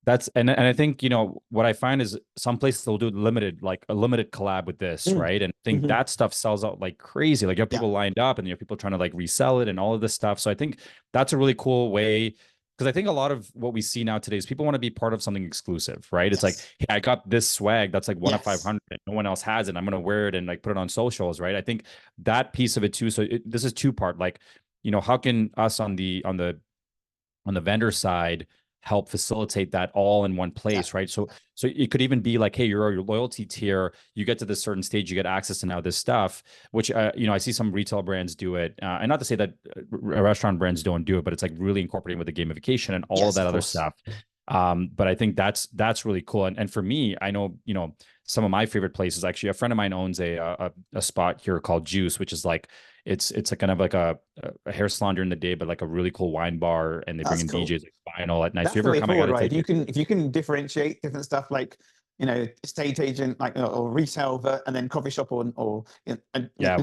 That's and I think what I find is some places they'll do a limited collab with this, right? And I think that stuff sells out like crazy. Like you have people lined up and you have people trying to like resell it and all of this stuff. So I think that's a really cool way, because I think a lot of what we see now today is people want to be part of something exclusive, right? It's like, hey, I got this swag that's like one of 500 and no one else has it. I'm gonna wear it and like put it on socials, right? I think that piece of it too. So this is two part. Like, how can us on the vendor side help facilitate that all in one place, right? So it could even be like, hey, you're your loyalty tier, you get to this certain stage, you get access to now this stuff, which I see some retail brands do it, and not to say that restaurant brands don't do it, but it's like really incorporating with the gamification and all of that other stuff. But I think that's really cool. And for me, I know, some of my favorite places, actually, a friend of mine owns a spot here called Juice, which is like, it's a kind of like a hair salon during the day, but like a really cool wine bar, and they bring in DJs like vinyl at night. That's so the way forward, right? If you can differentiate different stuff, like estate agent, like or retail, and then coffee shop, and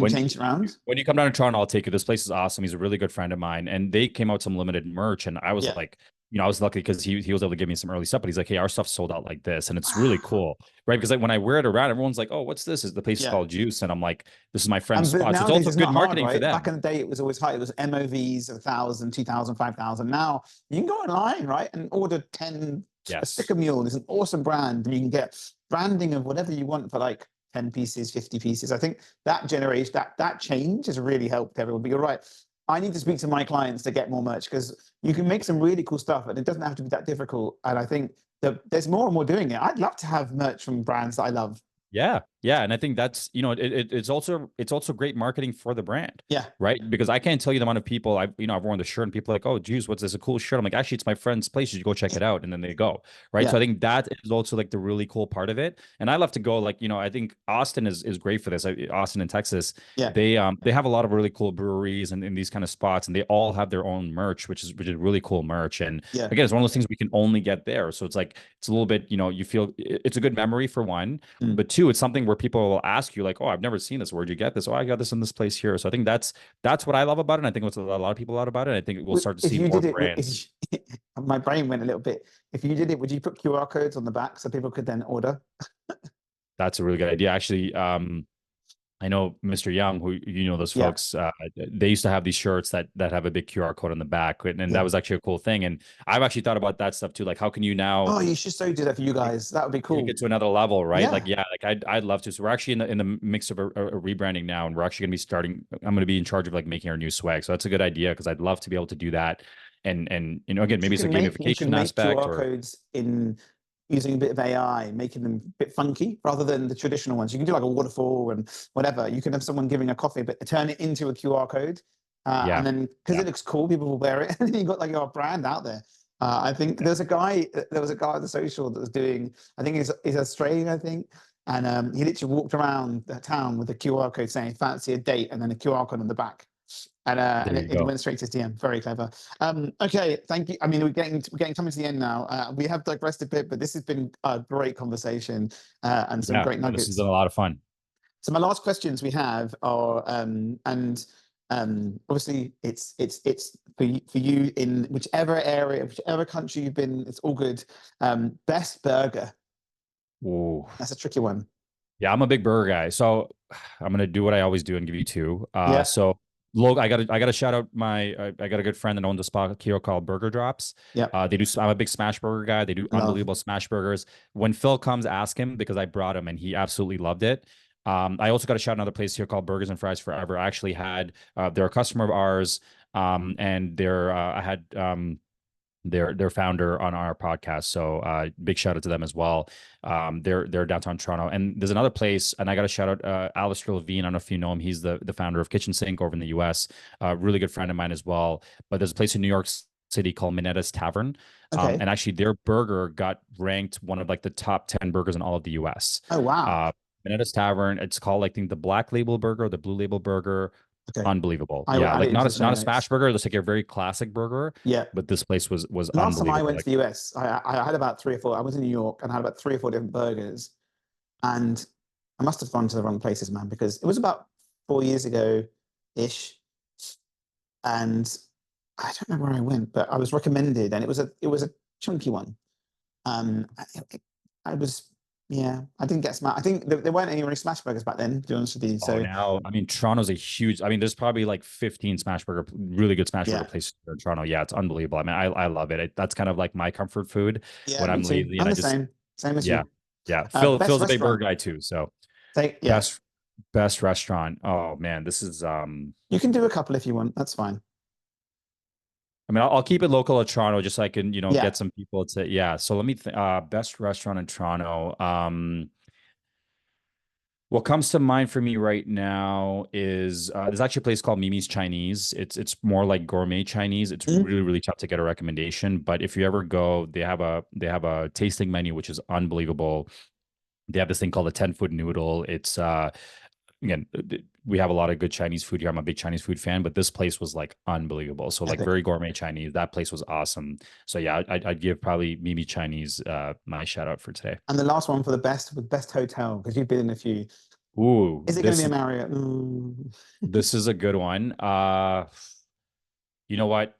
change around. When you come down to Toronto, I'll take you. This place is awesome. He's a really good friend of mine, and they came out some limited merch, and I was like, I was lucky because he was able to give me some early stuff, but he's like, hey, our stuff's sold out like this. And it's really cool, right? Because like when I wear it around, everyone's like, oh, what's this? Is the place is called Juice. And I'm like, this is my friend's spot. So it's also good marketing for them. Back in the day, it was always high. It was MOVs, 1,000, 2,000, 5,000. Now you can go online, right? And order 10 sticker mule. It's an awesome brand. And you can get branding of whatever you want for like 10 pieces, 50 pieces. I think that generation, that change has really helped everyone. But you're right. I need to speak to my clients to get more merch, because you can make some really cool stuff and it doesn't have to be that difficult. And I think that there's more and more doing it. I'd love to have merch from brands that I love. Yeah. And I think that's, it's also great marketing for the brand. Yeah. Right. Because I can't tell you the amount of people I've worn the shirt and people are like, oh, geez, what's this? A cool shirt. I'm like, actually, it's my friend's place. You should go check it out. And then they go. Right. So I think that is also like the really cool part of it. And I love to go, like, I think Austin is great for this. Austin in Texas. Yeah. They have a lot of really cool breweries and in these kind of spots, and they all have their own merch, which is really cool merch. And again, it's one of those things we can only get there. So it's like, it's a little bit, you feel it's a good memory for one, but two, it's something where people will ask you like, oh, I've never seen this. Where'd you get this? Oh, I got this in this place here. So I think that's what I love about it. And I think what's a lot of people love about it. I think we'll start to see more brands. My brain went a little bit. If you did it, would you put QR codes on the back so people could then order? That's a really good idea. Actually, I know Mr. Young, who those folks, they used to have these shirts that have a big QR code on the back, and that was actually a cool thing. And I've actually thought about that stuff too. Like, how can you now? Oh, you should so do that for you guys. That would be cool. Get to another level, right? I'd love to. So we're actually in the mix of a rebranding now, and we're actually going to be starting. I'm going to be in charge of like making our new swag. So that's a good idea, because I'd love to be able to do that. And again, maybe it's a gamification aspect. QR codes in using a bit of AI, making them a bit funky rather than the traditional ones. You can do like a waterfall and whatever. You can have someone giving a coffee, but turn it into a QR code. And then because it looks cool, people will wear it. And then you got like your brand out there. I think there was a guy at the social that was doing, I think he's Australian, I think. And he literally walked around the town with a QR code saying, fancy a date, and then a QR code on the back. And you it go. went straight to his DM. Very clever. Okay, thank you. I mean, we're getting coming to the end now. We have digressed a bit, but this has been a great conversation and some Yeah, great no, this has nuggets. been a lot of fun. So my last questions we have are, obviously it's for you in whichever area, whichever country you've been, it's all good. Best burger. Ooh. That's a tricky one. Yeah, I'm a big burger guy. So I'm gonna do what I always do and give you two. Yeah. So look, I gotta shout out I got a good friend that owns a spot here called Burger Drops. Yeah. They do. I'm a big smash burger guy. They do Love. unbelievable smash burgers. When Phil comes, ask him because I brought him and he absolutely loved it. I also got to shout another place here called Burgers and Fries Forever. I actually had they're a customer of ours, and I had their founder on our podcast. So big shout out to them as well. They're downtown Toronto. And there's another place, and I got to shout out Alistair Levine. I don't know if you know him. He's the founder of Kitchen Sink over in the US. Really good friend of mine as well. But there's a place in New York City called Minetta's Tavern. Okay. And actually their burger got ranked one of like the top 10 burgers in all of the US. Oh, wow. Minetta's Tavern. It's called, I think, the Black Label Burger, the Blue Label Burger. Okay. Unbelievable. I will Yeah, add like it into not the a show notes. smash burger. It's like a very classic burger. Yeah. But this place was Last time unbelievable. I went Like, to the US, I had about 3 or 4. I was in New York and had about 3 or 4 different burgers. And I must have gone to the wrong places, man, because it was about 4 years ago-ish. And I don't know where I went, but I was recommended, and it was a chunky one. I was, yeah, I didn't get smashed. I think there weren't any really smash burgers back then, to be honest with you. So now, I mean, Toronto's a huge. I mean, there's probably like 15 really good smash burger places here in Toronto. Yeah, it's unbelievable. I mean, I love it. That's kind of like my comfort food when me I'm too. lazy. I'm And the same as yeah, you. yeah. Best Phil's a big restaurant. burger guy too. So Yeah. best restaurant. Oh man, this is You can do a couple if you want. That's fine. I mean, I'll keep it local to Toronto just so I can, Yeah. get some people to, yeah. So let me best restaurant in Toronto. What comes to mind for me right now is there's actually a place called Mimi's Chinese. It's more like gourmet Chinese. It's really, really tough to get a recommendation, but if you ever go, they have a tasting menu which is unbelievable. They have this thing called a 10-foot noodle. It's again, we have a lot of good Chinese food here. I'm a big Chinese food fan, but this place was like unbelievable. So like very gourmet Chinese. That place was awesome. So yeah, I'd give probably Mimi Chinese my shout out for today. And the last one for the best hotel, because you've been in a few. Ooh, is it going to be a Marriott? This is a good one. You know what?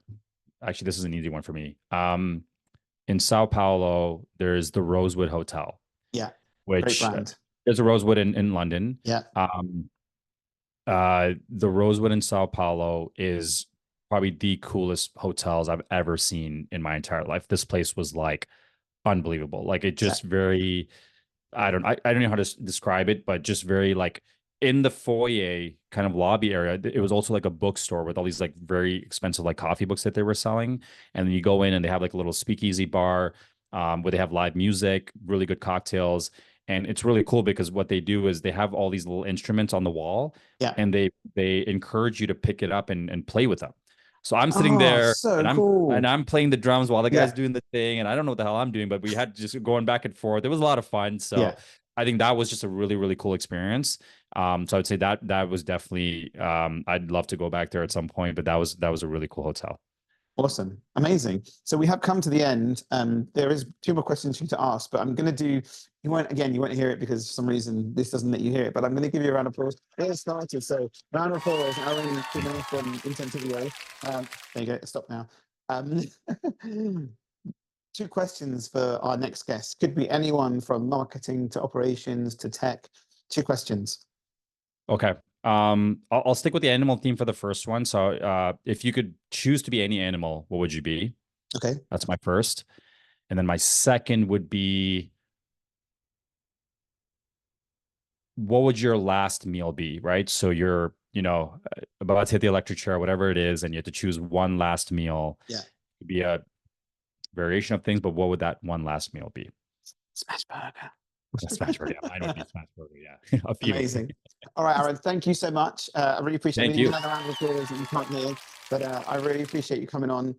Actually, this is an easy one for me. In Sao Paulo, there's the Rosewood Hotel. Yeah, which great brand. There's a Rosewood in London. Yeah. The Rosewood in Sao Paulo is probably the coolest hotels I've ever seen in my entire life. This place was like unbelievable. Like it just very, I don't know how to describe it, but just very like in the foyer kind of lobby area. It was also like a bookstore with all these like very expensive like coffee books that they were selling. And then you go in and they have like a little speakeasy bar where they have live music, really good cocktails. And it's really cool because what they do is they have all these little instruments on the wall, and they encourage you to pick it up and play with them. So I'm sitting there and I'm playing the drums while the guy's doing the thing, and I don't know what the hell I'm doing, but we had just going back and forth. It was a lot of fun. So I think that was just a really, really cool experience. So I would say that was definitely I'd love to go back there at some point, but that was a really cool hotel. Awesome. Amazing. So we have come to the end. There is 2 more questions for you to ask, but I'm going to do, you won't hear it because for some reason this doesn't let you hear it, but I'm going to give you a round of applause. Let's start it. So round of applause, Arun Kumar from Incentivio. There you go. Stop now. 2 questions for our next guest. Could be anyone from marketing to operations to tech. 2 questions. Okay. I'll stick with the animal theme for the first one. So if you could choose to be any animal, what would you be? Okay. That's my first. And then my second would be, what would your last meal be, right? So you're, about to hit the electric chair, whatever it is, and you have to choose one last meal. Yeah. It could be a variation of things, but what would that one last meal be? Smash burger. Smash burger. Yeah, I know it'd be smash burger. Yeah. Amazing. All right, Arun, thank you so much. I really appreciate it. Thank you. Another round of applause that you can't hear, but I really appreciate you coming on.